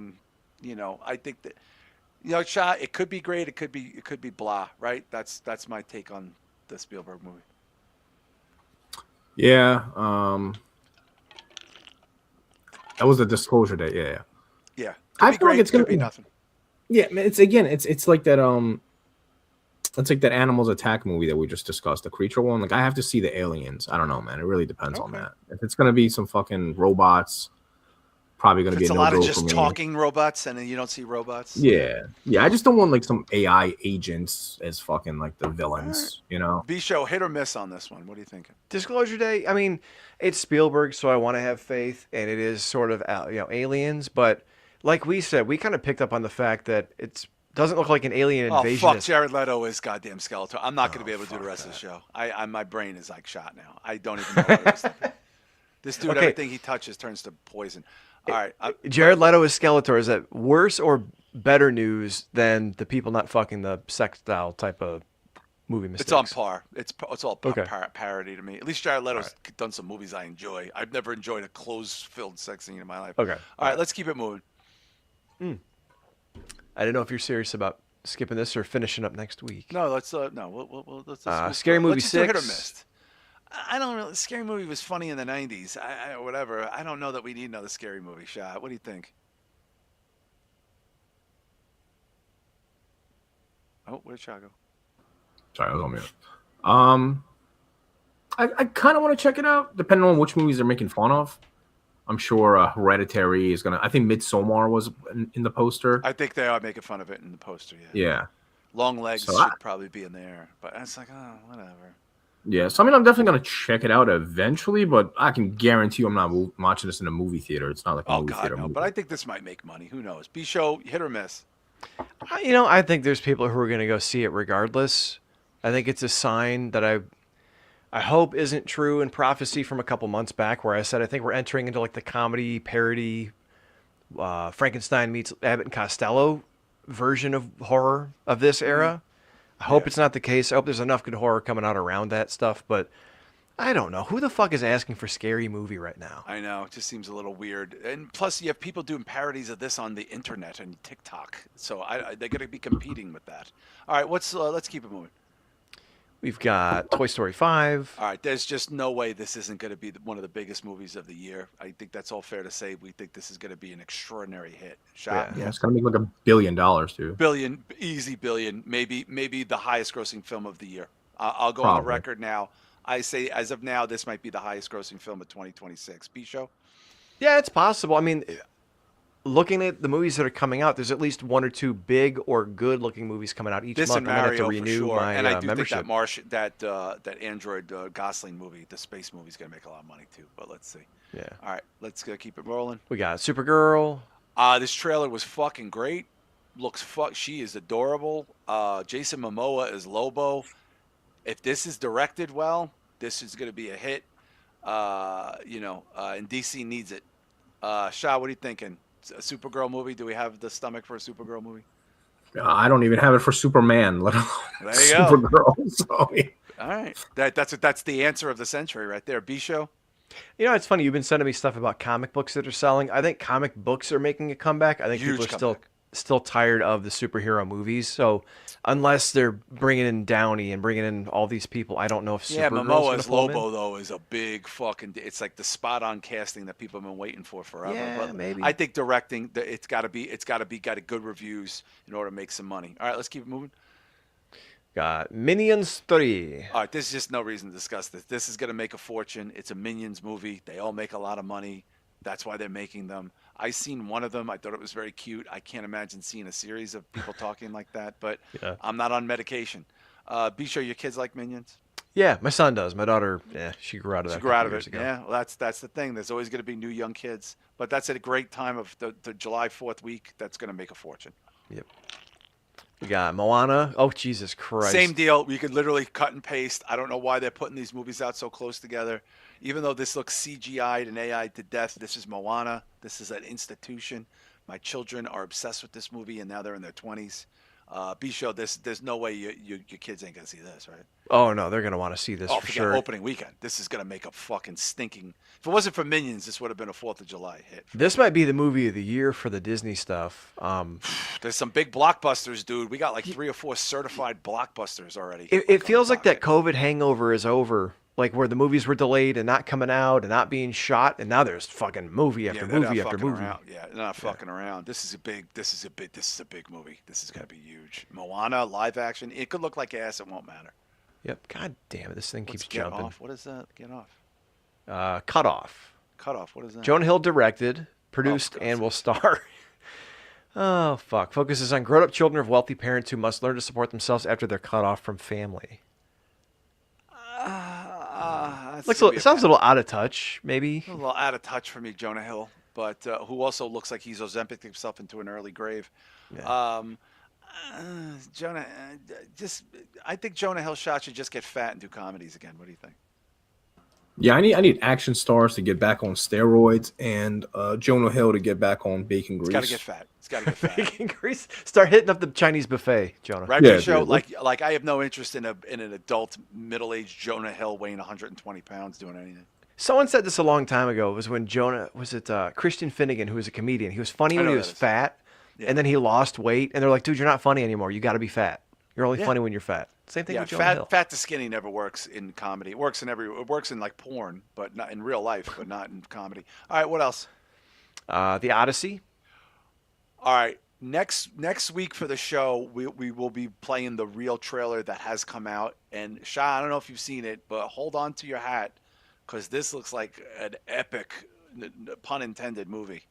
think that Shah, it could be great, it could be blah, right? That's my take on the Spielberg movie. Yeah, that was the Disclosure Day. Yeah. Yeah. I feel like it's gonna be nothing. Yeah, it's like that it's like that Animals Attack movie that we just discussed, the creature one. Like I have to see the aliens. I don't know, man. It really depends on that. If it's gonna be some fucking robots, probably going If to be it's a a lot of no-go for just me. talking robots and then you don't see robots. Yeah. I just don't want like some AI agents as fucking like the All right. villains, you know? B-show, hit or miss on this one. What are you thinking? Disclosure Day. I mean, it's Spielberg, so I want to have faith, and it is sort of aliens. But like we said, we kind of picked up on the fact that it doesn't look like an alien Oh invasion. fuck, Jared Leto is goddamn Skeletor. I'm not going to be able to do the rest of the show. My brain is like shot now. I don't even know what I was thinking. This dude, Okay. everything he touches turns to poison. All right, Jared Leto is Skeletor. Is that worse or better news than the people not fucking the sex doll type of movie mistakes? it's on par. It's all Okay. parody to me. At least Jared Leto's done some movies I enjoy. I've never enjoyed a clothes-filled sex scene in my life. Okay. All right, let's keep it moving. I didn't know if you're serious about skipping this or finishing up next week. No, let's let's Scary Movie let's just do hit or 6. miss. I don't really. Scary Movie was funny in the '90s. Whatever. I don't know that we need another scary movie. Shot. What do you think? Oh, where'd Shah go? Sorry, I was on mute. I kind of want to check it out, depending on which movies they're making fun of. I'm sure Hereditary is gonna. I think Midsommar was in the poster. I think they are making fun of it in the poster. Yeah. Yeah. Long Legs So should probably be in there, but it's like, oh, whatever. Yeah. So I mean, I'm definitely gonna check it out eventually, but I can guarantee you, I'm not watching this in a movie theater. It's not like a Oh movie God, theater no! movie. But I think this might make money. Who knows? B-show, hit or miss. I think there's people who are going to go see it regardless. I think it's a sign that I hope isn't true in prophecy from a couple months back, where I said I think we're entering into like the comedy parody Frankenstein meets Abbott and Costello version of horror of this era. I hope it's not the case. I hope there's enough good horror coming out around that stuff, but I don't know. Who the fuck is asking for scary movie right now? I know. It just seems a little weird. And plus, you have people doing parodies of this on the internet and TikTok. So they're going to be competing with that. All right, let's keep it moving. We've got Toy Story 5. All right, there's just no way this isn't going to be one of the biggest movies of the year. I think that's all fair to say. We think this is going to be an extraordinary hit. Shot. Yeah, it's gonna make like $1 billion, dude. Billion, easy billion, maybe the highest grossing film of the year. I'll go on the Probably. record now. I say, as of now, this might be the highest grossing film of 2026. B-show? Yeah, it's possible. I mean, looking at the movies that are coming out, there's at least one or two big or good-looking movies coming out each This month. and I'm gonna have to Mario for renew sure. my And I do membership. think that Android Gosling movie, the space movie, is going to make a lot of money too. But let's see. Yeah, All right, let's keep it rolling. we got Supergirl. This trailer was fucking great. She is adorable. Jason Momoa is Lobo. If this is directed well, this is going to be a hit. And DC needs it. Shah, what are you thinking? A Supergirl movie? Do we have the stomach for a Supergirl movie? I don't even have it for Superman, let alone There you go. Supergirl. So, yeah. All right, that's the answer of the century right there. B-show. It's funny. You've been sending me stuff about comic books that are selling. I think comic books are making a comeback. I think Huge people are comeback. still tired of the superhero movies. So unless they're bringing in Downey and bringing in all these people, I don't know if Yeah, Supergirl's Momoa gonna as pull 'em in. Lobo though is a big fucking. It's like the spot-on casting that people have been waiting for forever. Yeah, But maybe. I think directing, it's got to got a good reviews in order to make some money. All right, let's keep it moving. Got Minions 3. All right, there's just no reason to discuss this. This is going to make a fortune. It's a Minions movie. They all make a lot of money. That's why they're making them. I seen one of them. I thought it was very cute. I can't imagine seeing a series of people talking like that, but Yeah. I'm not on medication. Be sure your kids like Minions. Yeah, my son does. My daughter, she grew out of that. She grew out of years it. ago. Yeah, well, that's the thing. There's always going to be new young kids, but that's at a great time of the July 4th week. That's going to make a fortune. Yep. We got Moana. Oh, Jesus Christ. Same deal. You could literally cut and paste. I don't know why they're putting these movies out so close together. Even though this looks CGI'd and AI'd to death, this is Moana. This is an institution. My children are obsessed with this movie, and now they're in their 20s. B-show, there's no way your kids ain't going to see this, right? Oh, no, they're going to want to see this Oh, for forget sure. opening weekend. This is going to make a fucking stinking... If it wasn't for Minions, this would have been a 4th of July hit. This might be the movie of the year for the Disney stuff. There's some big blockbusters, dude. We got like 3 or 4 certified blockbusters already. It feels like that COVID hangover is over. Like where the movies were delayed and not coming out and not being shot, and now there's fucking movie after they're not movie after fucking movie. around. Yeah, they're not fucking around. This is a big movie. This is gonna be huge. Moana live action. It could look like ass. It won't matter. Yep. God damn it, this thing keeps What's Get jumping. Off? What is that? Get Off. Cut Off. Cut Off. What is that? Jonah Hill directed, produced and will star. Oh, fuck. Focuses on grown-up children of wealthy parents who must learn to support themselves after they're cut off from family. Sounds a little out of touch, maybe. A little out of touch for me, Jonah Hill, but who also looks like he's Ozempic himself into an early grave. Yeah. Jonah, I think Jonah Hill should just get fat and do comedies again. What do you think? Yeah, I need action stars to get back on steroids and Jonah Hill to get back on bacon grease. He's got to get fat. He's got to get fat. Bacon grease. Start hitting up the Chinese buffet, Jonah. Right, yeah, show dude. like I have no interest in an adult middle-aged Jonah Hill weighing 120 pounds doing anything. Someone said this a long time ago. It was when Christian Finnegan, who was a comedian. He was funny when he was fat, and then he lost weight. And they're like, dude, you're not funny anymore. You got to be fat. You're only funny when you're fat. Same thing with Jonah Hill. Fat to skinny never works in comedy. It works in like porn, but not in real life, but not in comedy. All right, what else? The Odyssey. All right, next week for the show, we will be playing the real trailer that has come out. And Shah, I don't know if you've seen it, but hold on to your hat because this looks like an epic, pun intended, movie.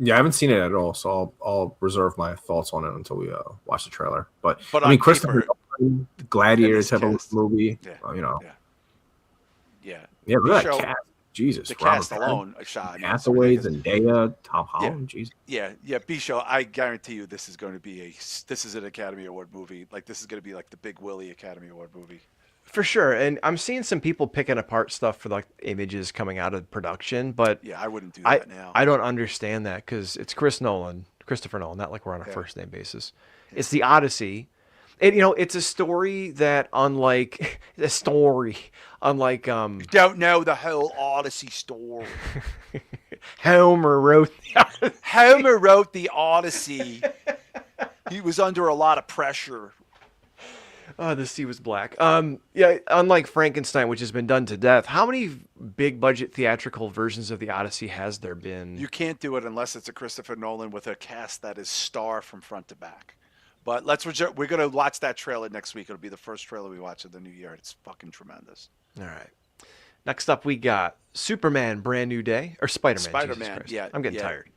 Yeah, I haven't seen it at all, so I'll reserve my thoughts on it until we watch the trailer. But I mean, Christopher Nolan, Gladiator type of movie, Yeah. Look at that cast. Jesus, the Robert cast alone, Shah. Hathaway, Zendaya, Tom Holland. Jesus. Yeah. B-Show, I guarantee you this is going to be this is an Academy Award movie. Like this is going to be like the Big Willie Academy Award movie. For sure, and I'm seeing some people picking apart stuff for like images coming out of production, but yeah, I wouldn't do that now. I don't understand that because it's Christopher Nolan, not like we're on a first name basis. It's the Odyssey, and it's a story that unlike You don't know the whole Odyssey story. Homer wrote the Odyssey. He was under a lot of pressure. Oh, the sea was black. Unlike Frankenstein, which has been done to death, how many big budget theatrical versions of the Odyssey has there been? You can't do it unless it's a Christopher Nolan with a cast that is star from front to back. But we're going to watch that trailer next week. It'll be the first trailer we watch of the new year. It's fucking tremendous. All right. Next up, we got Superman: Brand New Day, or Spider-Man. Spider-Man. Yeah, I'm getting tired.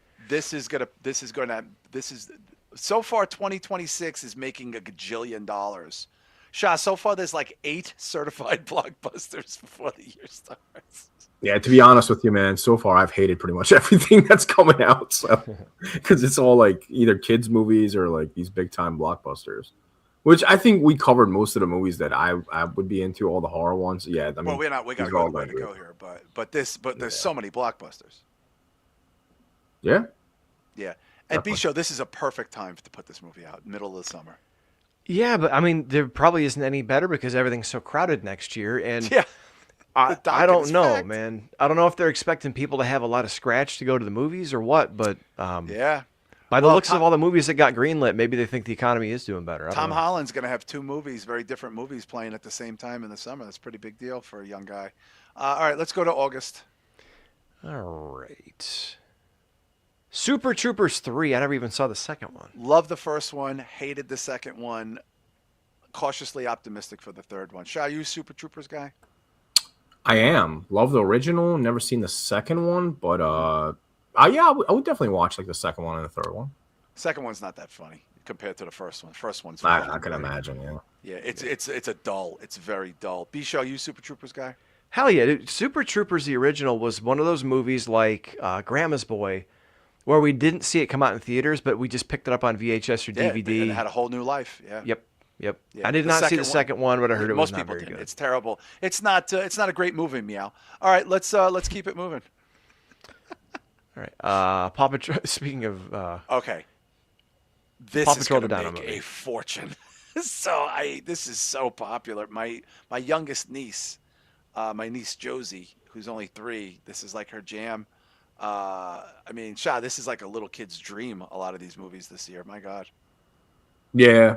So far 2026 is making $1 gajillion. Shah, so far there's like 8 certified blockbusters before the year starts. Yeah, to be honest with you, man, so far I've hated pretty much everything that's coming out. So, because it's all like either kids' movies or like these big time blockbusters, which I think we covered most of the movies that I would be into, all the horror ones. Yeah, I mean, we got to go way to go here, but there's so many blockbusters. Yeah. Yeah, and B-Show, this is a perfect time to put this movie out, middle of the summer. Yeah, but I mean, there probably isn't any better because everything's so crowded next year, and yeah. I don't know, man. I don't know if they're expecting people to have a lot of scratch to go to the movies or what, but yeah. By the looks of all the movies that got greenlit, maybe they think the economy is doing better. Tom Holland's going to have 2 movies, very different movies, playing at the same time in the summer. That's a pretty big deal for a young guy. All right, let's go to August. All right. Super Troopers 3. I never even saw the second one. Loved the first one, hated the second one. Cautiously optimistic for the third one. Shah, you a Super Troopers guy? I am. Love the original. Never seen the second one, but I would definitely watch like the second one and the third one. Second one's not that funny compared to the first one. First one's I can imagine. Yeah. Yeah, it's a dull. It's very dull. B-Show, you Super Troopers guy? Hell yeah, dude. Super Troopers the original was one of those movies like Grandma's Boy, where we didn't see it come out in theaters, but we just picked it up on VHS or DVD. And it had a whole new life. Yeah. Yep. Yeah, I did not see the second one, but I heard it was not very good. It's terrible. It's not a great movie, meow. All right, let's keep it moving. All right. Paw Patrol. Speaking of. Okay. This Paw is Patrol going to make a fortune. This is so popular. My youngest niece, my niece Josie, who's only 3. This is like her jam. I mean, Shah, this is like a little kid's dream. A lot of these movies this year. My God. Yeah.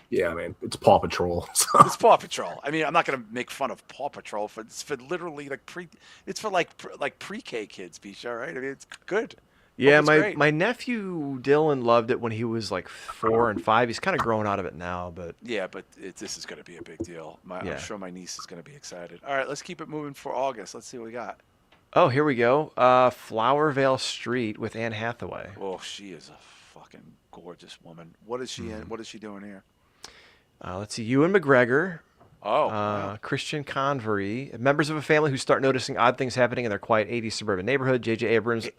Yeah, man, it's Paw Patrol. So. It's Paw Patrol. I mean, I'm not gonna make fun of Paw Patrol. It's for literally like pre-K kids, Bisha, right? I mean, it's good. Yeah, my nephew Dylan loved it when he was like 4 and 5. He's kind of growing out of it now, but yeah, but this is gonna be a big deal. I'm sure my niece is gonna be excited. All right, let's keep it moving for August. Let's see what we got. Oh, here we go. Flowervale Street with Anne Hathaway. Oh, she is a fucking gorgeous woman. What is she in? What is she doing here? Let's see. Ewan McGregor, Oh, wow. Christian Convery, members of a family who start noticing odd things happening in their quiet 80s suburban neighborhood. J.J. Abrams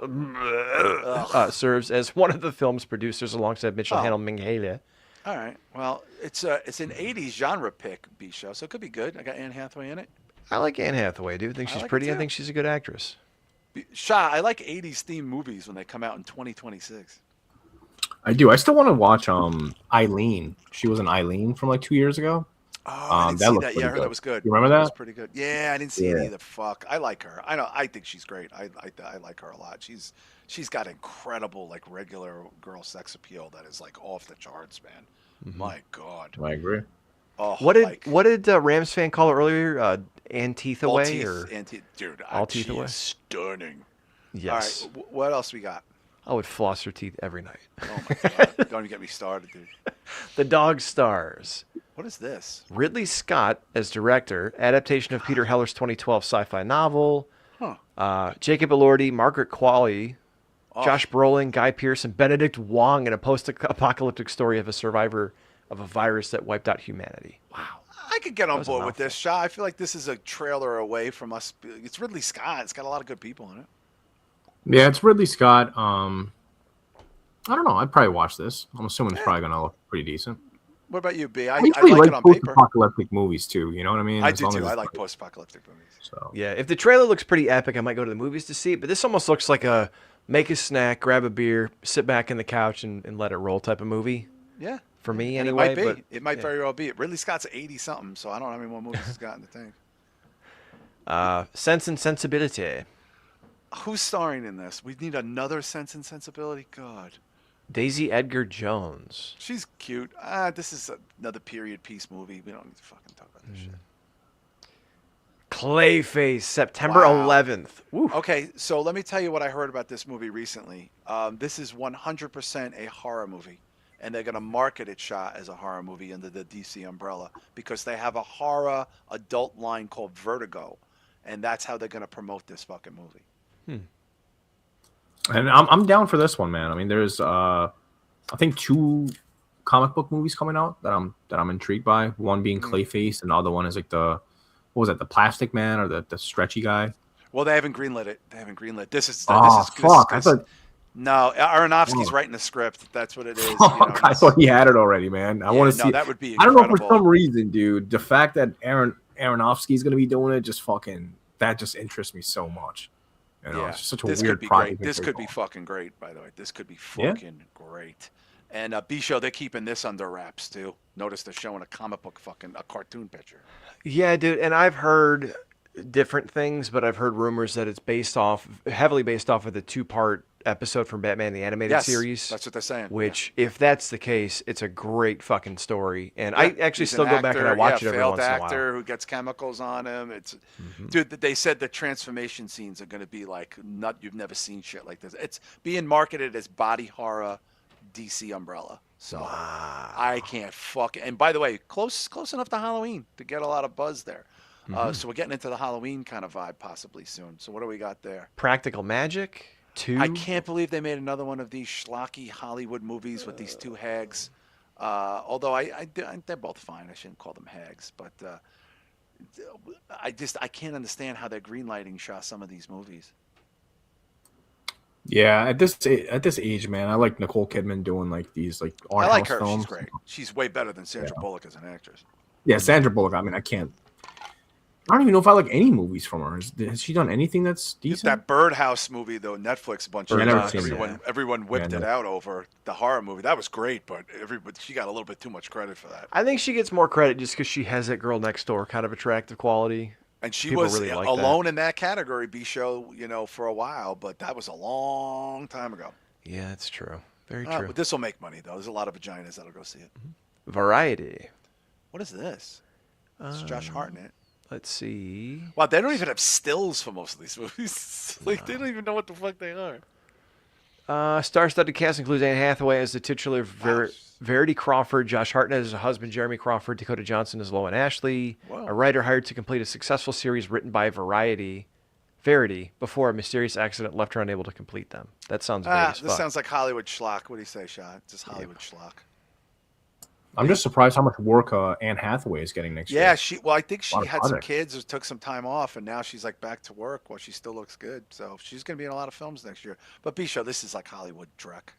serves as one of the film's producers alongside Mitchell Hannah Minghella. All right. Well, it's an '80s genre pick, B show, so it could be good. I got Anne Hathaway in it. I like Anne Hathaway, dude. I think she's like it pretty. I too. think she's a good actress. Shah, I like '80s themed movies when they come out in 2026. I do. I still want to watch Eileen. She was an Eileen from like 2 years ago. Oh, I didn't see that. Yeah, I heard good. that was good. You remember That that? was pretty good. Yeah, I didn't see it either. Fuck, I like her. I know. I think she's great. I like her a lot. She's got incredible like regular girl sex appeal that is like off the charts, man. My God. I agree. Oh, What did Rams fan call her earlier? Antith all away teeth, or dude? all She teeth away? is stunning. Yes. All right. What else we got? I would floss her teeth every night. Oh my God! Don't even get me started, dude. The Dog Stars. What is this? Ridley Scott as director, adaptation of Peter Heller's 2012 sci-fi novel. Huh. Jacob Elordi, Margaret Qualley, Oh. Josh Brolin, Guy Pearce, and Benedict Wong in a post-apocalyptic story of a survivor of a virus that wiped out humanity. Wow. I could get on was a board with mouthful. this, Shah. I feel like this is a trailer away from us. It's Ridley Scott. It's got a lot of good people in it. Yeah, it's Ridley Scott. I don't know. I'd probably watch this. I'm assuming it's probably gonna look pretty decent. What about you, B? I I like usually it on like paper. post-apocalyptic movies too. You know what I mean? I As do long too. as I it's like post-apocalyptic movies. So Yeah, if the trailer looks pretty epic, I might go to the movies to see it. But this almost looks like a make a snack, grab a beer, sit back in the couch, and let it roll type of movie. Yeah. For me, And anyway. it might be. But It might yeah. very well be. Ridley Scott's 80-something, so I don't know how many more movies he's got in the tank. Sense and Sensibility. Who's starring in this? We need another Sense and Sensibility. God. Daisy Edgar Jones. She's cute. This is another period piece movie. We don't need to fucking talk about this shit. Clayface, September Wow. 11th. Woo. Okay, so let me tell you what I heard about this movie recently. This is 100% a horror movie, and they're going to market it, Shah, as a horror movie under the DC umbrella because they have a horror adult line called Vertigo, and that's how they're going to promote this fucking movie. and I'm down for this one, man. I mean, there's I think 2 comic book movies coming out that I'm intrigued by. One being Clayface, and the other one is like the what was that? The Plastic Man or the stretchy guy? Well, they haven't greenlit it. They haven't greenlit. This is Oh fuck! I thought no, Aronofsky's Oh. writing the script. That's what it is. fuck, I thought he had it already, man. I want to no, see. that would be I don't know incredible. for some reason, dude. The fact that Aronofsky is gonna be doing it just interests me so much. You know, it's just such a this weird could be project. great. This to could take be on. fucking great, by the way. This could be Yeah? fucking great. And B show, they're keeping this under wraps too. Notice they're showing a comic book, a cartoon picture. Yeah, dude, and I've heard different things, but I've heard rumors that it's heavily based off of the 2-part episode from Batman the Animated Yes, Series. that's what they're saying. Which, if that's the case, it's a great fucking story. And I actually He's still an go back and I actor, watch it every failed once in a actor while. who gets chemicals on him. It's dude. They said the transformation scenes are going to be like you've never seen shit like this. It's being marketed as body horror, DC umbrella. So I can't And by the way, close enough to Halloween to get a lot of buzz there. So we're getting into the Halloween kind of vibe possibly soon. So what do we got there? Practical Magic 2. I can't believe they made another one of these schlocky Hollywood movies with these 2 hags. Although they're both fine. I shouldn't call them hags, but I can't understand how they're greenlighting some of these movies. Yeah, at this age, man, I like Nicole Kidman doing like these like art I like house her. films. She's great. She's way better than Sandra Bullock as an actress. Yeah, Sandra Bullock. I mean, I don't even know if I like any movies from her. Has she done anything that's decent? That Birdhouse movie, though, Netflix a bunch of Yeah, I never times, seen it. everyone whipped Yeah, it no. out over the horror movie. That was great, but she got a little bit too much credit for that. I think she gets more credit just because she has that girl next door kind of attractive quality. And she People was really like alone in that category, B-show, for a while, but that was a long time ago. Yeah, that's true. Very true. But this will make money, though. There's a lot of vaginas that'll go see it. Variety. What is this? It's Josh Hart in it. Let's see. Wow, they don't even have stills for most of these movies. Like, they don't even know what the fuck they are. Star-studded cast includes Anne Hathaway as the titular Verity Crawford, Josh Hartnett as her husband Jeremy Crawford, Dakota Johnson as Lowen Ashley, Wow. a writer hired to complete a successful series written by Variety. Verity before a mysterious accident left her unable to complete them. That sounds vague as This fuck. sounds like Hollywood schlock. What do you say, Shah? Just Hollywood schlock. I'm just surprised how much work Anne Hathaway is getting next Yeah, year. I think A lot she of had some projects. kids or took some time off, and now she's like back to work. Well, she still looks good, so she's gonna be in a lot of films next year. But Bisho, this is like Hollywood dreck.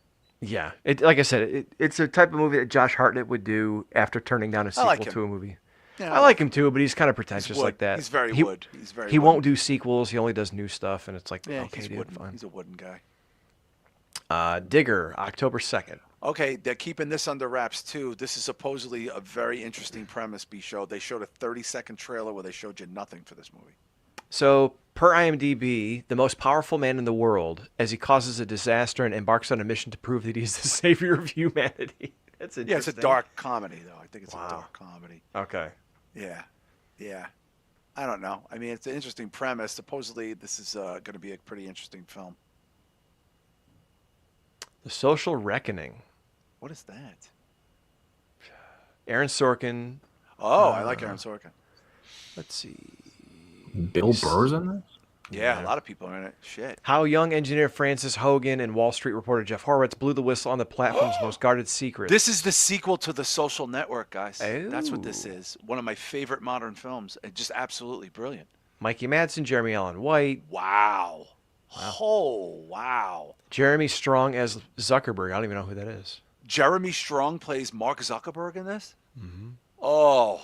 Yeah, like I said, it's a type of movie that Josh Hartnett would do after turning down a I like sequel him. to a movie. Yeah, I like him too, but he's kind of pretentious wood. like that. He's very he, wood. He's very. He wooden. won't do sequels. He only does new stuff, and it's like, Yeah, okay, he's dude, wooden. fine. He's a wooden guy. Digger, October 2nd. Okay, they're keeping this under wraps too. This is supposedly a very interesting premise. Bisho. They showed a 30-second trailer where they showed you nothing for this movie. So, per IMDb, the most powerful man in the world, as he causes a disaster and embarks on a mission to prove that he's the savior of humanity. That's interesting. Yeah, it's a dark comedy though. I think it's Wow. a dark comedy. Okay. Yeah, yeah. I don't know. I mean, it's an interesting premise. Supposedly, this is going to be a pretty interesting film. The Social Reckoning. What is that? Aaron Sorkin. Oh, I like Aaron Sorkin. Let's see. Bill Burr's in this? Yeah, a lot of people are in it. Shit. How young engineer Francis Hogan and Wall Street reporter Jeff Horowitz blew the whistle on the platform's most guarded secret. This is the sequel to The Social Network, guys. That's what this Oh. is. One of my favorite modern films. Just absolutely brilliant. Mikey Madsen, Jeremy Allen White, Wow. Oh, wow. Jeremy Strong as Zuckerberg. I don't even know who that is. Jeremy Strong plays Mark Zuckerberg in this? Mm-hmm. Oh,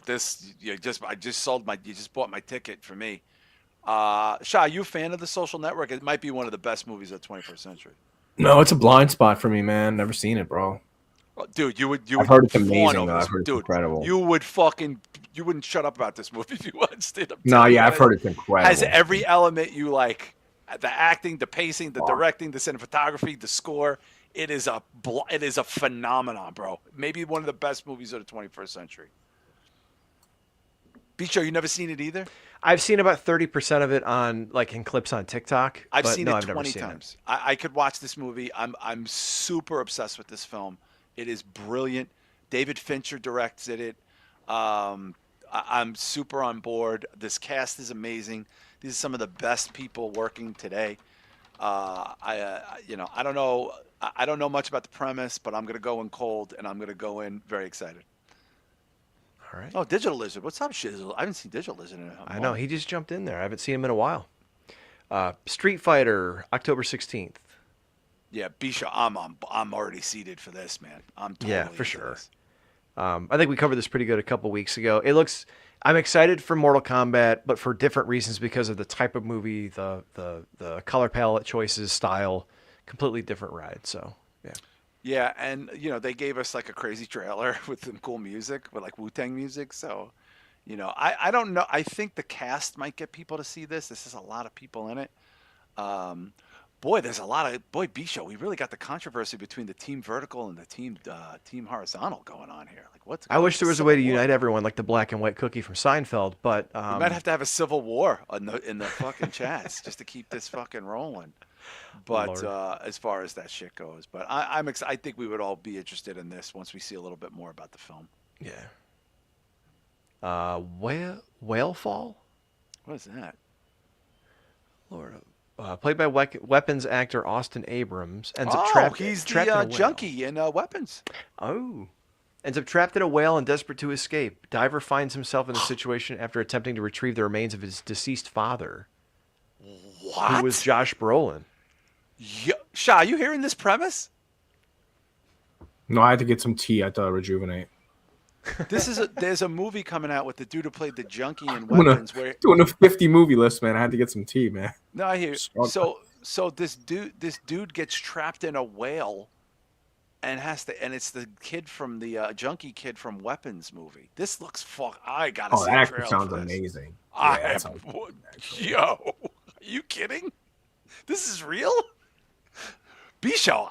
this, you just bought my ticket for me. Shah, you a fan of The Social Network? It might be one of the best movies of the 21st century. No, it's a blind spot for me, man. Never seen it, bro. Oh, dude, you would I've heard it's fawn amazing, over though. this- I've heard it's dude, incredible. You wouldn't shut up about this movie if you watched it. No, yeah, I've heard it's incredible. Has every element you like: the acting, the pacing, the directing, the cinematography, the score. It is a phenomenon, bro. Maybe one of the best movies of the 21st century. Bicho, you never seen it either? I've seen about 30% of it in clips on TikTok. I've but seen no, it I've never 20 seen times. I could watch this movie. I'm super obsessed with this film. It is brilliant. David Fincher directs it. I'm super on board. This cast is amazing. These are some of the best people working today. I don't know. I don't know much about the premise, but I'm gonna go in cold, and I'm gonna go in very excited. All right. Oh, Digital Lizard, what's up, Shizzle? I haven't seen Digital Lizard in a while. I know. He just jumped in there. I haven't seen him in a while. Street Fighter, October 16th. Yeah, Bisha, I'm already seated for this, man. I'm totally Yeah, for into sure. this. I think we covered this pretty good a couple weeks ago. I'm excited for Mortal Kombat, but for different reasons because of the type of movie, the color palette choices, style, completely different ride. So, yeah. Yeah, and they gave us like a crazy trailer with some cool music, with like Wu-Tang music. So, I don't know. I think the cast might get people to see this. This has a lot of people in it. There's a lot of Bisho. We really got the controversy between the Team Vertical and the Team Horizontal going on here. Like, what's? I wish there was a way to unite everyone like the black and white cookie from Seinfeld, but We might have to have a civil war in the fucking chats just to keep this fucking rolling. But as far as that shit goes, but I think we would all be interested in this once we see a little bit more about the film. yeah. Whalefall? What is that? Lord, played by weapons actor Austin Abrams, ends up he's trapped in a the whale. junkie in Weapons. Oh. Ends up trapped in a whale and desperate to escape. Diver finds himself in a situation after attempting to retrieve the remains of his deceased father, What? who was Josh Brolin. Shah, you hearing this premise? No, I had to get some tea at Rejuvenate. There's a movie coming out with the dude who played the junkie in Doing Weapons. doing a 50 movie list, man. I had to get some tea, man. No, I hear. Struggle. So this dude gets trapped in a whale, and it's the kid from the junkie kid from Weapons movie. This looks I gotta see that a actually trailer sounds for this. amazing. Yo, are you kidding? This is real? B-Show,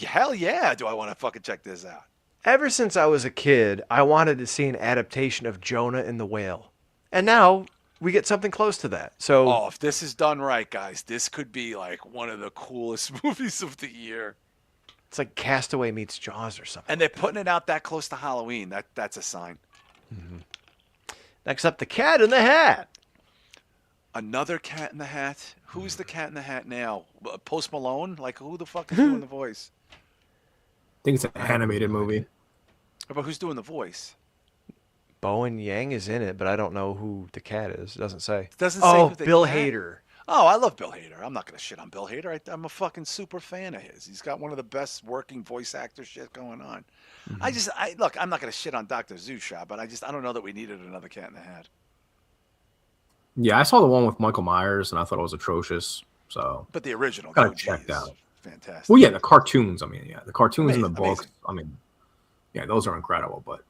hell yeah, do I want to fucking check this out. Ever since I was a kid, I wanted to see an adaptation of Jonah and the Whale. And now we get something close to that. So, If this is done right, guys, this could be like one of the coolest movies of the year. it's like Castaway meets Jaws or something. And they're putting it out that close to Halloween. That's a sign. Next up, The Cat in the Hat. Another Cat in the Hat. Who's the Cat in the Hat now? Post Malone? Like who the fuck is doing the voice? I think it's an I have animated no movie. idea. But who's doing the voice? Bowen Yang is in it, but I don't know who the cat is. It doesn't say. It doesn't say who Oh, the Bill cat. Hader. Oh, I love Bill Hader. I'm not gonna shit on Bill Hader. I'm a fucking super fan of his. He's got one of the best working voice actor shit going on. I look. I'm not gonna shit on Doctor Shah, but I don't know that we needed another Cat in the Hat. Yeah, I saw the one with Michael Myers, and I thought it was atrocious. So But the original, gotta OG, check that is out. fantastic. Well, yeah, the cartoons. I mean, yeah, the cartoons and the Amazing, books. amazing. I mean, yeah, those are incredible. But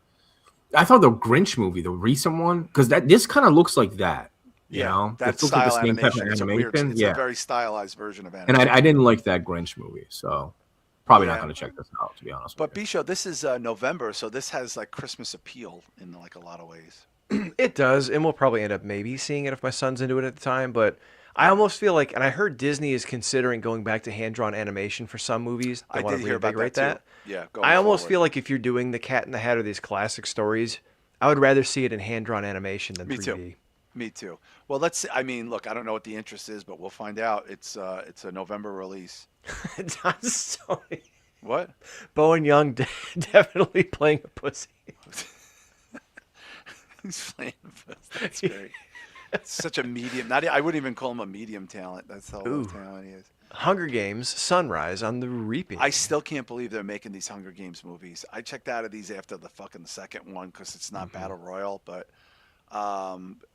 I thought the Grinch movie, the recent one, because this kind of looks like that. You know, that this looks like style the same type of animation. It's a weird. animation. It's Yeah, a very stylized version of and animation. I didn't like that Grinch movie, so probably not Yeah. going to check this out, to be honest But with you. Bisho, this is November, so this has like Christmas appeal in like a lot of ways. It does, and we'll probably end up maybe seeing it if my son's into it at the time. But I almost feel like, and I heard Disney is considering going back to hand-drawn animation for some movies. They I want did to hear about reinvigorate that too. Yeah, going I almost forward. feel like if you're doing the Cat in the Hat or these classic stories, I would rather see it in hand-drawn animation than Me 3D. too. Me too. Well, let's see. I mean, look, I don't know what the interest is, but we'll find out. It's a November release. Sorry. What? Bowen Young definitely playing a pussy. He's playing. That's great. Such a medium. Not. I wouldn't even call him a medium talent. That's how low Ooh. talent he is. Hunger Games: Sunrise on the Reaping. I still can't believe they're making these Hunger Games movies. I checked out of these after the fucking second one because it's not Battle Royal, but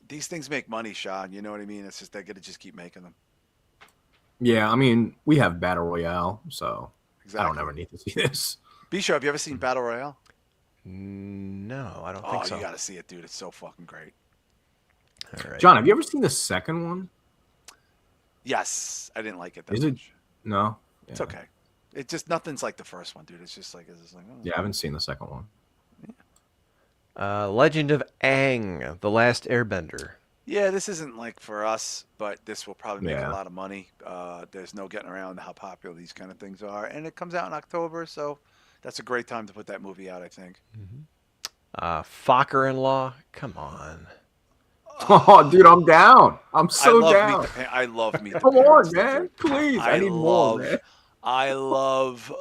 these things make money, Sean. You know what I mean? It's just they're gonna just keep making them. Yeah, I mean, we have Battle Royale, so Exactly. I don't ever need to see this. Bisho, have you ever seen Battle Royale? No, I don't Oh, think so. you gotta see it, dude. It's so fucking great. All right. John, have you ever seen the second one? Yes, I didn't like it that Is it? much. No. It's Yeah. okay. It just nothing's like the first one, dude. It's just like oh. Yeah, I haven't seen the second one. Legend of Aang: The Last Airbender. Yeah, this isn't like for us, but this will probably make a Yeah. lot of money. There's no getting around how popular these kind of things are, and it comes out in October, so that's a great time to put that movie out, I think. Focker-in-Law. Come on. Oh, dude, I'm down. I'm so I love down. I love Meet the Come Parents, on, man. dude. Please, I need love, more, man. I love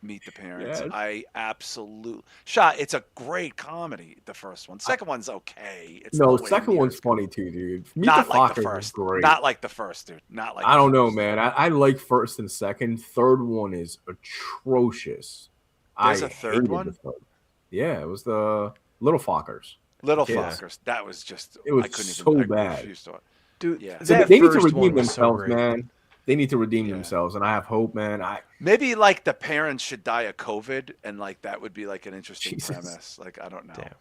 Meet the Parents. Yes. I absolutely Shot. It's a great comedy. The first one, second one's okay. It's No, nowhere second near one's as good. funny too, dude. Meet Not the like the Fockers is first. great. Not like the first, dude. Not like. I the don't know, first. man. I like first and second. Third one is atrocious. There's I a third hated one? the third. Yeah, it was the Little Fockers. Little Yeah. Fockers. That was just. It was I couldn't so even. I bad. refused to. Dude, Yeah. So that they need to first one redeem was so themselves, great. man. They need to redeem Yeah. themselves, and I have hope, man. Maybe like the parents should die of COVID, and like that would be like an interesting Jesus. premise. Like I don't know. Damn.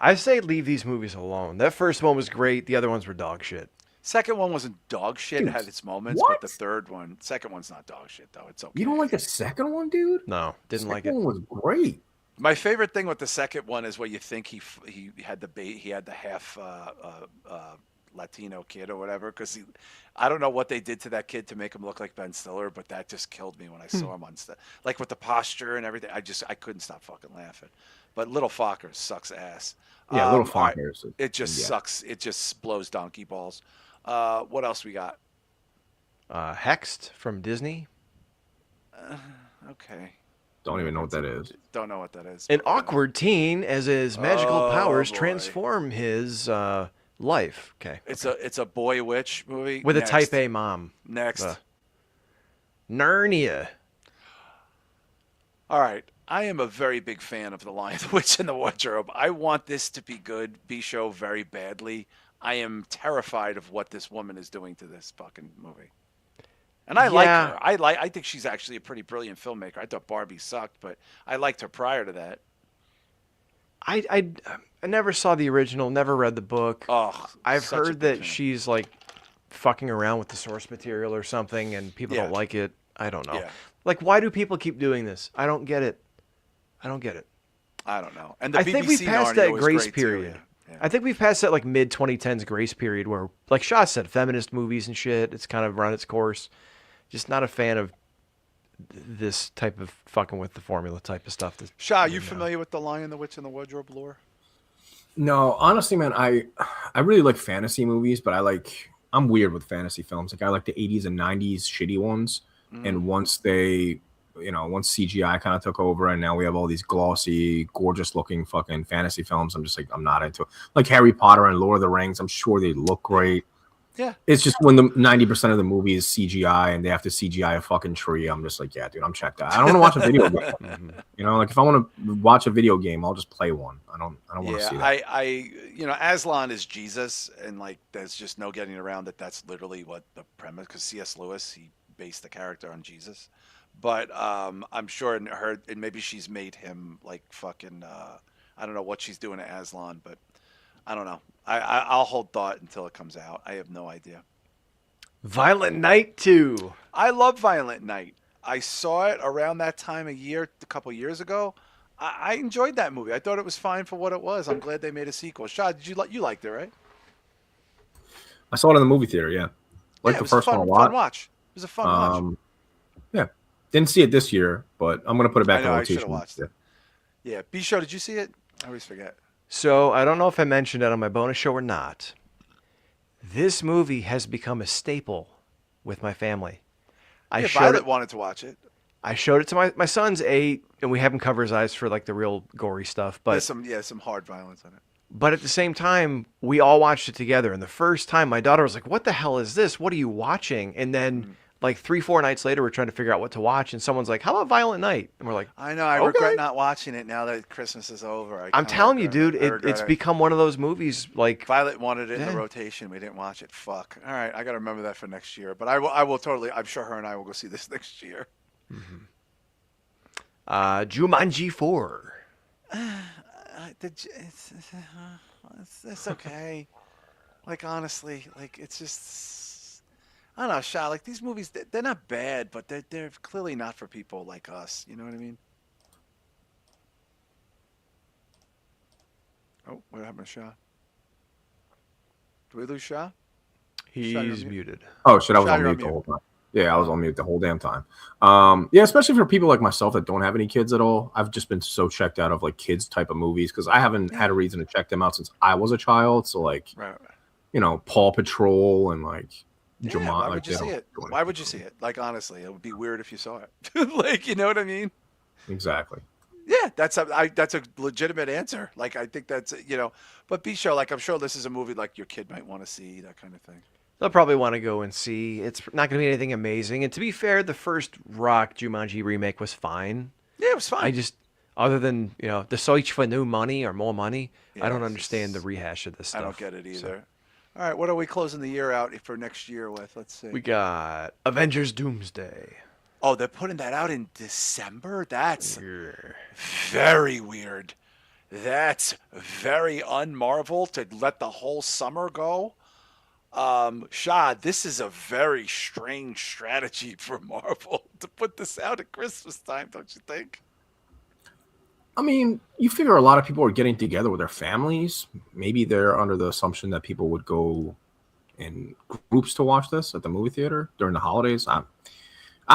I say leave these movies alone. That first one was great. The other ones were dog shit. Second one wasn't dog shit. It Dude, had its moments, what? but the second one's not dog shit though. It's okay. You don't like the second one, dude? No, didn't like Second it. one was great. My favorite thing with the second one is where you think he had the half Latino kid or whatever because I don't know what they did to that kid to make him look like Ben Stiller, but that just killed me when I saw him on like with the posture and everything. I couldn't stop fucking laughing. But Little Fockers sucks ass. Yeah, Little all right, Fockers. It just yeah. sucks. It just blows donkey balls. What else we got? Hexed from Disney. Okay. Don't even know what that is. Don't know what that is. An but whatever. awkward teen as his magical Oh, powers boy. transform his life. Okay. It's a boy witch movie With a Next. type A mom. Next. Narnia. All right. I am a very big fan of The Lion, the Witch, and the Wardrobe. I want this to be good, Bisho, very badly. I am terrified of what this woman is doing to this fucking movie. And I like Yeah. her. I think she's actually a pretty brilliant filmmaker. I thought Barbie sucked, but I liked her prior to that. I never saw the original, never read the book. Oh, I've such a heard big that fan. she's like fucking around with the source material or something and people Yeah. don't like it. I don't know. Yeah. Like, why do people keep doing this? I don't get it. I don't get it. I don't know. And the I BBC think we've passed Narnia that was grace great, too. period. Yeah. I think we've passed that like mid 2010s grace period where, like Shah said, feminist movies and shit, it's kind of run its course. Just not a fan of this type of fucking with the formula type of stuff. Shah, you familiar with The Lion, the Witch, and the Wardrobe lore? No, honestly, man, I really like fantasy movies, but I'm weird with fantasy films. Like I like the 80s and 90s shitty ones. Mm. And once CGI kind of took over and now we have all these glossy, gorgeous looking fucking fantasy films, I'm just like I'm not into it. Like Harry Potter and Lord of the Rings, I'm sure they look Yeah. great. Yeah. It's just when the 90% of the movie is CGI and they have to CGI a fucking tree, I'm just like, yeah, dude, I'm checked out. I don't want to watch a video game. Mhm. Like if I want to watch a video game, I'll just play one. I don't want to Yeah, see that. Aslan is Jesus, and like, there's just no getting around that. That's literally what the premise. Because C.S. Lewis, he based the character on Jesus, but I'm sure in her, and maybe she's made him like fucking. I don't know what she's doing to Aslan, but I don't know. I'll hold thought until it comes out. I have no idea. Violent Night 2. I love Violent Night. I saw it around that time of year, a couple years ago. I enjoyed that movie. I thought it was fine for what it was. I'm glad they made a sequel. Shah, did you liked it, right? I saw it in the movie theater. Yeah, Yeah, like it the was a first one a fun lot. watch. It was a fun watch. Yeah, didn't see it this year, but I'm gonna put it I back in know I should have rotation. watched it. Yeah, B Show, did you see it? I always forget. So I don't know if I mentioned it on my bonus show or not. This movie has become a staple with my family. I Yeah, showed Violet it. wanted to watch it. I showed it to my son's 8, and we have him cover his eyes for like the real gory stuff. There's But some hard violence in it. at the same time, we all watched it together. And the first time, my daughter was like, "What the hell is this? What are you watching?" And then Mm. like 3-4 nights later, we're trying to figure out what to watch, and someone's like, "How about Violent Night?" And we're like, I know. I "Okay." regret not watching it now that Christmas is over. I I'm kinda telling you, regret it. dude, I regret it's it. become one of those movies like Violet wanted it in the yeah. rotation. We didn't watch it. Fuck. All right, I got to remember that for next year. But I will totally. I'm sure her and I will go see this next year. Jumanji 4. It's okay. Like honestly, like it's just I don't know, Shah. Like these movies, they're not bad, but they're clearly not for people like us. You know what I mean? Oh, what happened to Shah? Did we lose Shah? Shah, you're He's mute. muted. Oh shit, I was Shah, on you're on mute the mute. whole time. Yeah, I was Oh, on mute the whole damn time. Yeah, especially for people like myself that don't have any kids at all. I've just been so checked out of like kids type of movies because I haven't yeah. had a reason to check them out since I was a child. So like, Right. Paw Patrol and like Yeah. Jamont, Why like would you they see don't it? do Why anything would you for see me. it? Like honestly, it would be weird if you saw it. Like, you know what I mean? Exactly. Yeah, that's a legitimate answer. Like I think that's. But B Show, like I'm sure this is a movie like your kid might want to see, that kind of thing. They'll probably want to go and see. It's not going to be anything amazing. And to be fair, the first Rock Jumanji remake was fine. Yeah, it was I fine. just, other than the search for new money or more money, I Yeah, don't it's understand the just rehash of this I don't stuff. get it So either. All right, what are we closing the year out for next year with? Let's see. we got Avengers Doomsday. Oh, they're putting that out in December? That's Yeah. very weird. That's very un-Marvel to let the whole summer go. Shah, this is a very strange strategy for Marvel to put this out at Christmas time, don't you think? I mean, you figure a lot of people are getting together with their families. Maybe they're under the assumption that people would go in groups to watch this at the movie theater during the holidays. I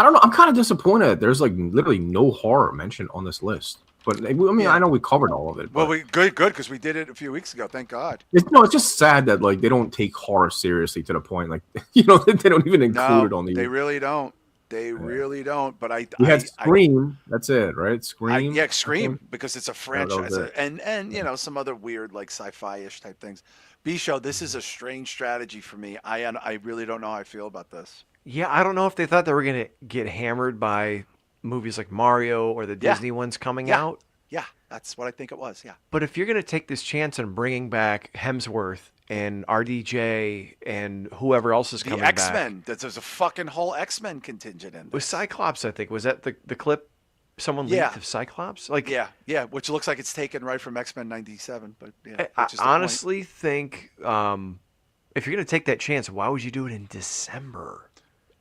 don't know. I'm kind of disappointed. There's like literally no horror mentioned on this list. But I mean, I Yeah. know we covered all of it. Well, But we good because we did it a few weeks ago. Thank God. it's just sad that like they don't take horror seriously to the point like that they don't even include No, it on they the. really don't. They really don't. But We had Scream. That's it, right? Scream. yeah, I think. Scream because it's a Yeah, that was franchise, it. and some other weird like sci-fi-ish type things. B Show, this is a strange strategy for me. I really don't know how I feel about this. Yeah, I don't know if they thought they were going to get hammered by movies like Mario or the Yeah, Disney ones coming yeah, out. yeah. That's what I think it was. Yeah. But if you're going to take this chance on bringing back Hemsworth and RDJ and whoever else is The coming X back. Men. There's a fucking whole X Men contingent in With this. Cyclops, I think. Was that the clip someone Yeah. leaked of Cyclops? Like, Yeah, which looks like it's taken right from X Men '97. But yeah, I which is the point. honestly think if you're going to take that chance, why would you do it in December?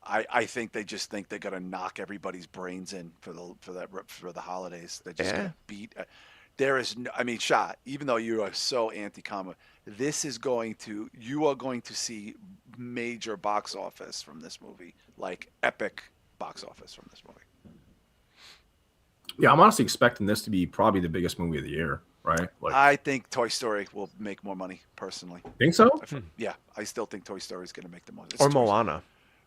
I think they just think they're gonna knock everybody's brains in for the holidays. They're just Yeah. gonna beat. There is, no, I mean, Shah. Even though you are so anti-comic, you are going to see major box office from this movie, like epic box office from this movie. Yeah, I'm honestly expecting this to be probably the biggest movie of the year. right? Like, I think Toy Story will make more money, personally. think so? Yeah, I still think Toy Story is going to make the most. Or Moana.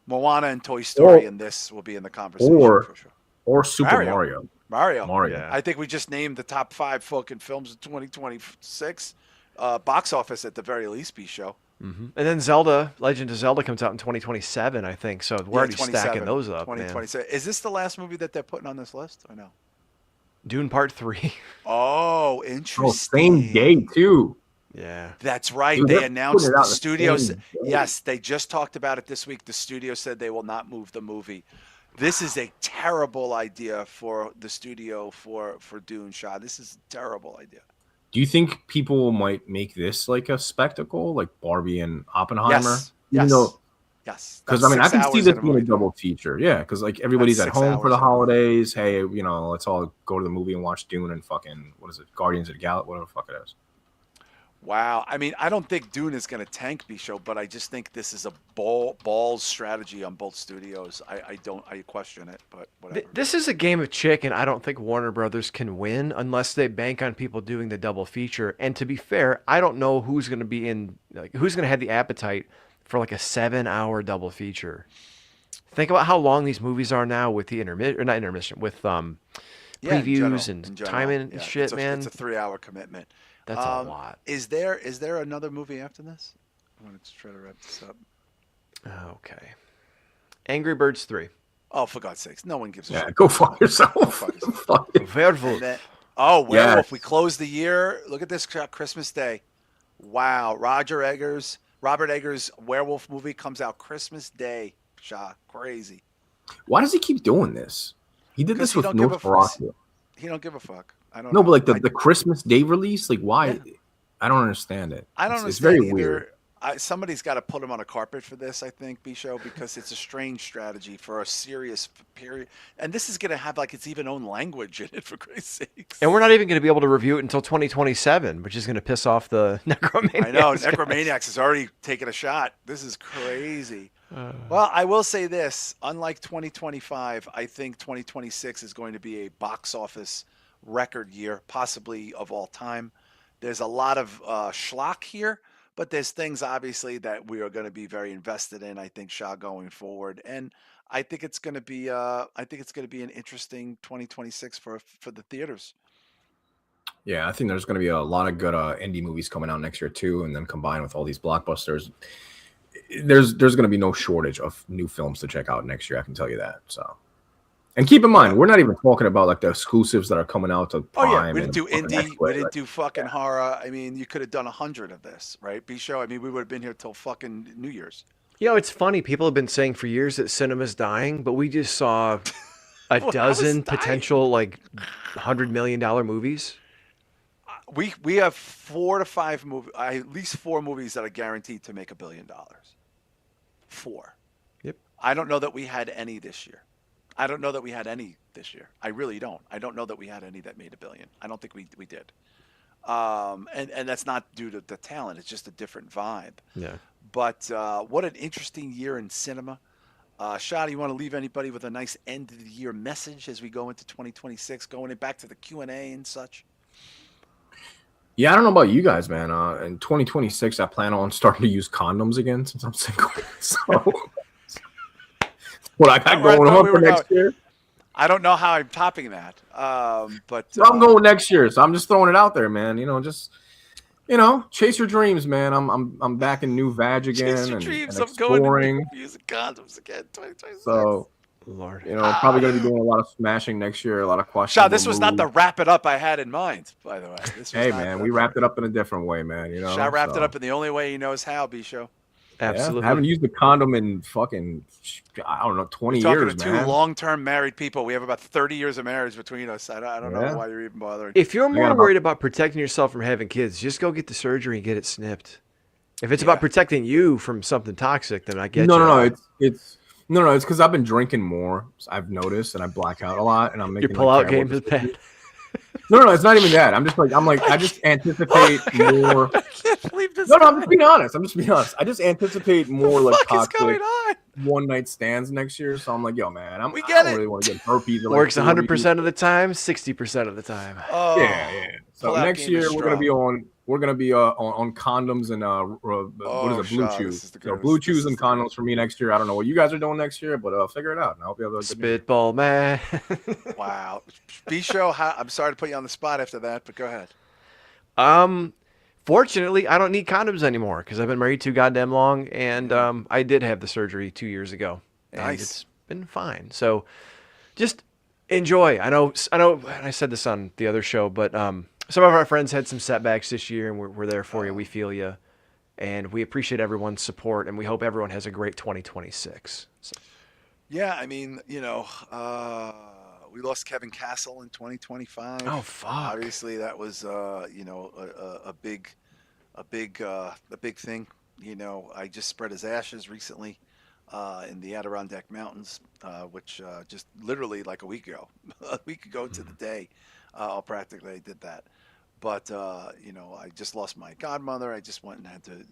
Moana and Toy Story and this will be in the conversation for sure. Or Super Mario. Mario. Yeah. I think we just named the top 5 fucking films of 2026 box office at the very least, B-Show. And then Zelda, Legend of Zelda comes out in 2027, I think. So we're already stacking those up, 2027. man. Is this the last movie that they're putting on this list or no? Dune Part 3. Oh, interesting. Oh, same day too. Yeah. That's right. Dude, They they're announced putting it out the the studios. same day. Yes, they just talked about it this week. The studio said they will not move the movie. This is a terrible idea for the studio for Dune, Shah. This is a terrible idea. Do you think people might make this like a spectacle, like Barbie and Oppenheimer? Yes. Yes. Because I mean, I can see this being a double feature. Yeah, because like everybody's at home for the holidays. Hey, let's all go to the movie and watch Dune and fucking Guardians of the Galaxy, whatever the fuck it is. Wow. I mean, I don't think Dune is going to tank B-Show, but I just think this is a balls strategy on both studios. I question it, but whatever. This is a game of chicken. I don't think Warner Brothers can win unless they bank on people doing the double feature. And to be fair, I don't know who's going to be who's going to have the appetite for like a 7-hour double feature. Think about how long these movies are now with the previews and timing and shit, man. It's a 3-hour commitment. That's a lot. Is there another movie after this? I want to try to wrap this up. Okay. Angry Birds 3. Oh, for God's sakes. No one gives a shit. Go fuck yourself. Werewolf. Werewolf. Yes. We close the year. Look at this, Christmas Day. Wow. Robert Eggers' Werewolf movie comes out Christmas Day. Shah. Crazy. Why does he keep doing this? He did this with Nosferatu. He don't give a fuck. I don't know. No, but like the Christmas Day release, like why? Yeah. I don't understand it. I don't understand. It's very either. weird. Somebody's got to put him on a carpet for this, I think, B-Show, because it's a strange strategy for a serious period. And this is going to have like its even own language in it, for Christ's sakes. And we're not even going to be able to review it until 2027, which is going to piss off the Necromaniacs. I know. Necromaniacs has already taken a shot. This is crazy. Well, I will say this. Unlike 2025, I think 2026 is going to be a box office record year, possibly of all time. There's a lot of schlock here. But there's things obviously that we are going to be very invested in. I think Shah going forward, and I think it's going to be an interesting 2026 for the theaters. Yeah, I think there's going to be a lot of good indie movies coming out next year too, and then combined with all these blockbusters, there's going to be no shortage of new films to check out next year. I can tell you that. So, and keep in mind, we're not even talking about like the exclusives that are coming out to Prime. Oh yeah, we didn't do indie, we didn't do fucking horror. I mean, you could have done 100 of this, right? B-Show. I mean, we would have been here till fucking New Year's. You know, it's funny. People have been saying for years that cinema's dying, but we just saw a dozen potential like $100 million movies. We have 4 to 5 movies, at least 4 movies that are guaranteed to make $1 billion. 4. Yep. I don't know that we had any this year. I don't know that we had any this year. I really don't. I don't know that we had any that made $1 billion. I don't think we did. And that's not due to the talent. It's just a different vibe. Yeah. But what an interesting year in cinema. Shah, do you want to leave anybody with a nice end of the year message as we go into 2026, going back to the Q&A and such? Yeah, I don't know about you guys, man. In 2026, I plan on starting to use condoms again since I'm single. So. What I got going on for next year? I don't know how I'm topping that, but I'm going next year, so I'm just throwing it out there, man. Chase your dreams, man. I'm back in new vag again. Chase your dreams. And I'm going to using condoms again. 2026. So, Lord, probably going to be doing a lot of smashing next year. A lot of questions. Shah, this was not the wrap it up I had in mind, by the way. Hey, man, we wrapped it up in a different way, man. Shah wrapped it up in the only way he knows how. B-Show. Absolutely. Yeah, I haven't used a condom in fucking, I don't know, 20 We're years, talking to 2 long-term married people. We have about 30 years of marriage between us. I don't know why you're even bothering. If you're more worried about protecting yourself from having kids, just go get the surgery and get it snipped. If it's about protecting you from something toxic, then I get you. No, it's because I've been drinking more. I've noticed, and I black out a lot, and I'm making your pull-out game is bad. No, it's not even that. I just anticipate more. I can't believe this. No, I'm just being honest. I just anticipate more like fuck is going toxic on? one night stands next year. So I'm like, yo, man, We I get don't it. really want to get burpees or like Works 40. 100% of the time, 60% of the time. Yeah, Oh, yeah. So pull-out next game is year strong. we're gonna be on condoms and what is Oh, it, Blue Shah, Chew. this is the So Blue greatest. This Chews is and the greatest. condoms for me next year. I don't know what you guys are doing next year, but figure it out. And I hope you have a good new year. Spitball man. Wow. B show. I'm sorry to put you on the spot after that, but go ahead. um, Fortunately, I don't need condoms anymore because I've been married too goddamn long, and Yeah. I did have the surgery 2 years ago, and Nice. it's been fine. So just enjoy. I know. And I said this on the other show, but some of our friends had some setbacks this year, and we're there for you. We feel you, and we appreciate everyone's support, and we hope everyone has a great 2026. So, Yeah, I mean, we lost Kevin Castle in oh 2025. fuck. Obviously, that was, a big thing. I just spread his ashes recently in the Adirondack Mountains, which just literally like a week ago, a week ago to the day, I'll practically I did that. But I just lost my godmother. I just went and had to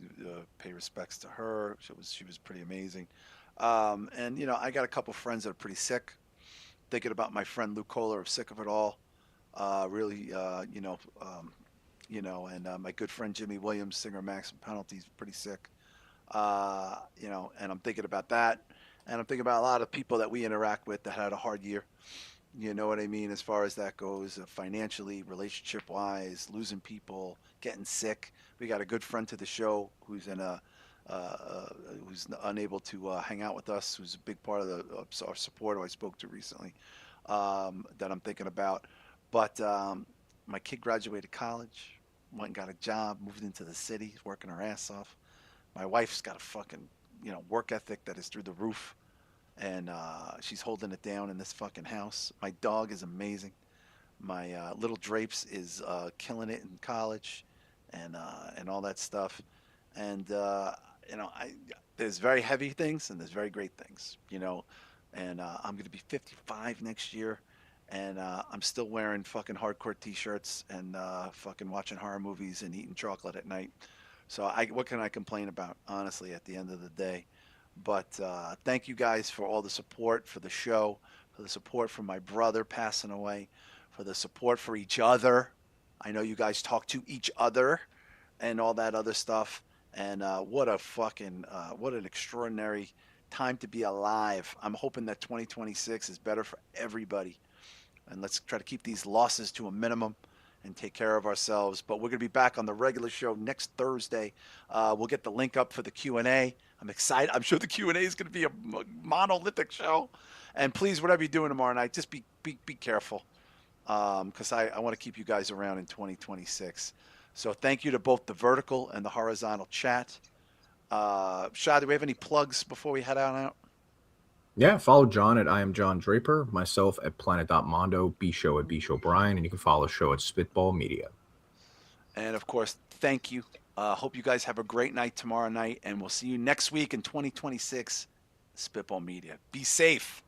pay respects to her. She was pretty amazing. And I got a couple friends that are pretty sick. Thinking about my friend Luke Kohler of Sick of It All. Really, and my good friend Jimmy Williams, singer of Maximum Penalties, pretty sick. And I'm thinking about that. And I'm thinking about a lot of people that we interact with that had a hard year. You know what I mean, as far as that goes, financially, relationship wise, losing people, getting sick. We got a good friend to the show uh, who's unable to hang out with us, who's a big part of our support, who I spoke to recently, that I'm thinking about. But my kid graduated college, went and got a job, moved into the city, working her ass off. My wife's got a fucking work ethic that is through the roof, and she's holding it down in this fucking house. My dog is amazing. My little Drapes is killing it in college, and all that stuff. And I there's very heavy things and there's very great things. And I'm gonna be 55 next year, and I'm still wearing fucking hardcore t-shirts and fucking watching horror movies and eating chocolate at night. So what can I complain about, honestly, at the end of the day? But thank you guys for all the support for the show, for the support for my brother passing away, for the support for each other. I know you guys talk to each other and all that other stuff. And what an extraordinary time to be alive. I'm hoping that 2026 is better for everybody. And let's try to keep these losses to a minimum and take care of ourselves. But we're going to be back on the regular show next Thursday. We'll get the link up for the Q&A. I'm excited. I'm sure the Q&A is going to be a monolithic show. And please, whatever you're doing tomorrow night, just be careful, because I want to keep you guys around in 2026. So thank you to both the vertical and the horizontal chat. Shah, do we have any plugs before we head on out? Yeah, follow John at I am John Draper, myself at planet.mondo, B Show at B Show Brian, and you can follow the show at Spitball Media. And of course, thank you. Hope you guys have a great night tomorrow night, and we'll see you next week in 2026. Spitball Media. Be safe.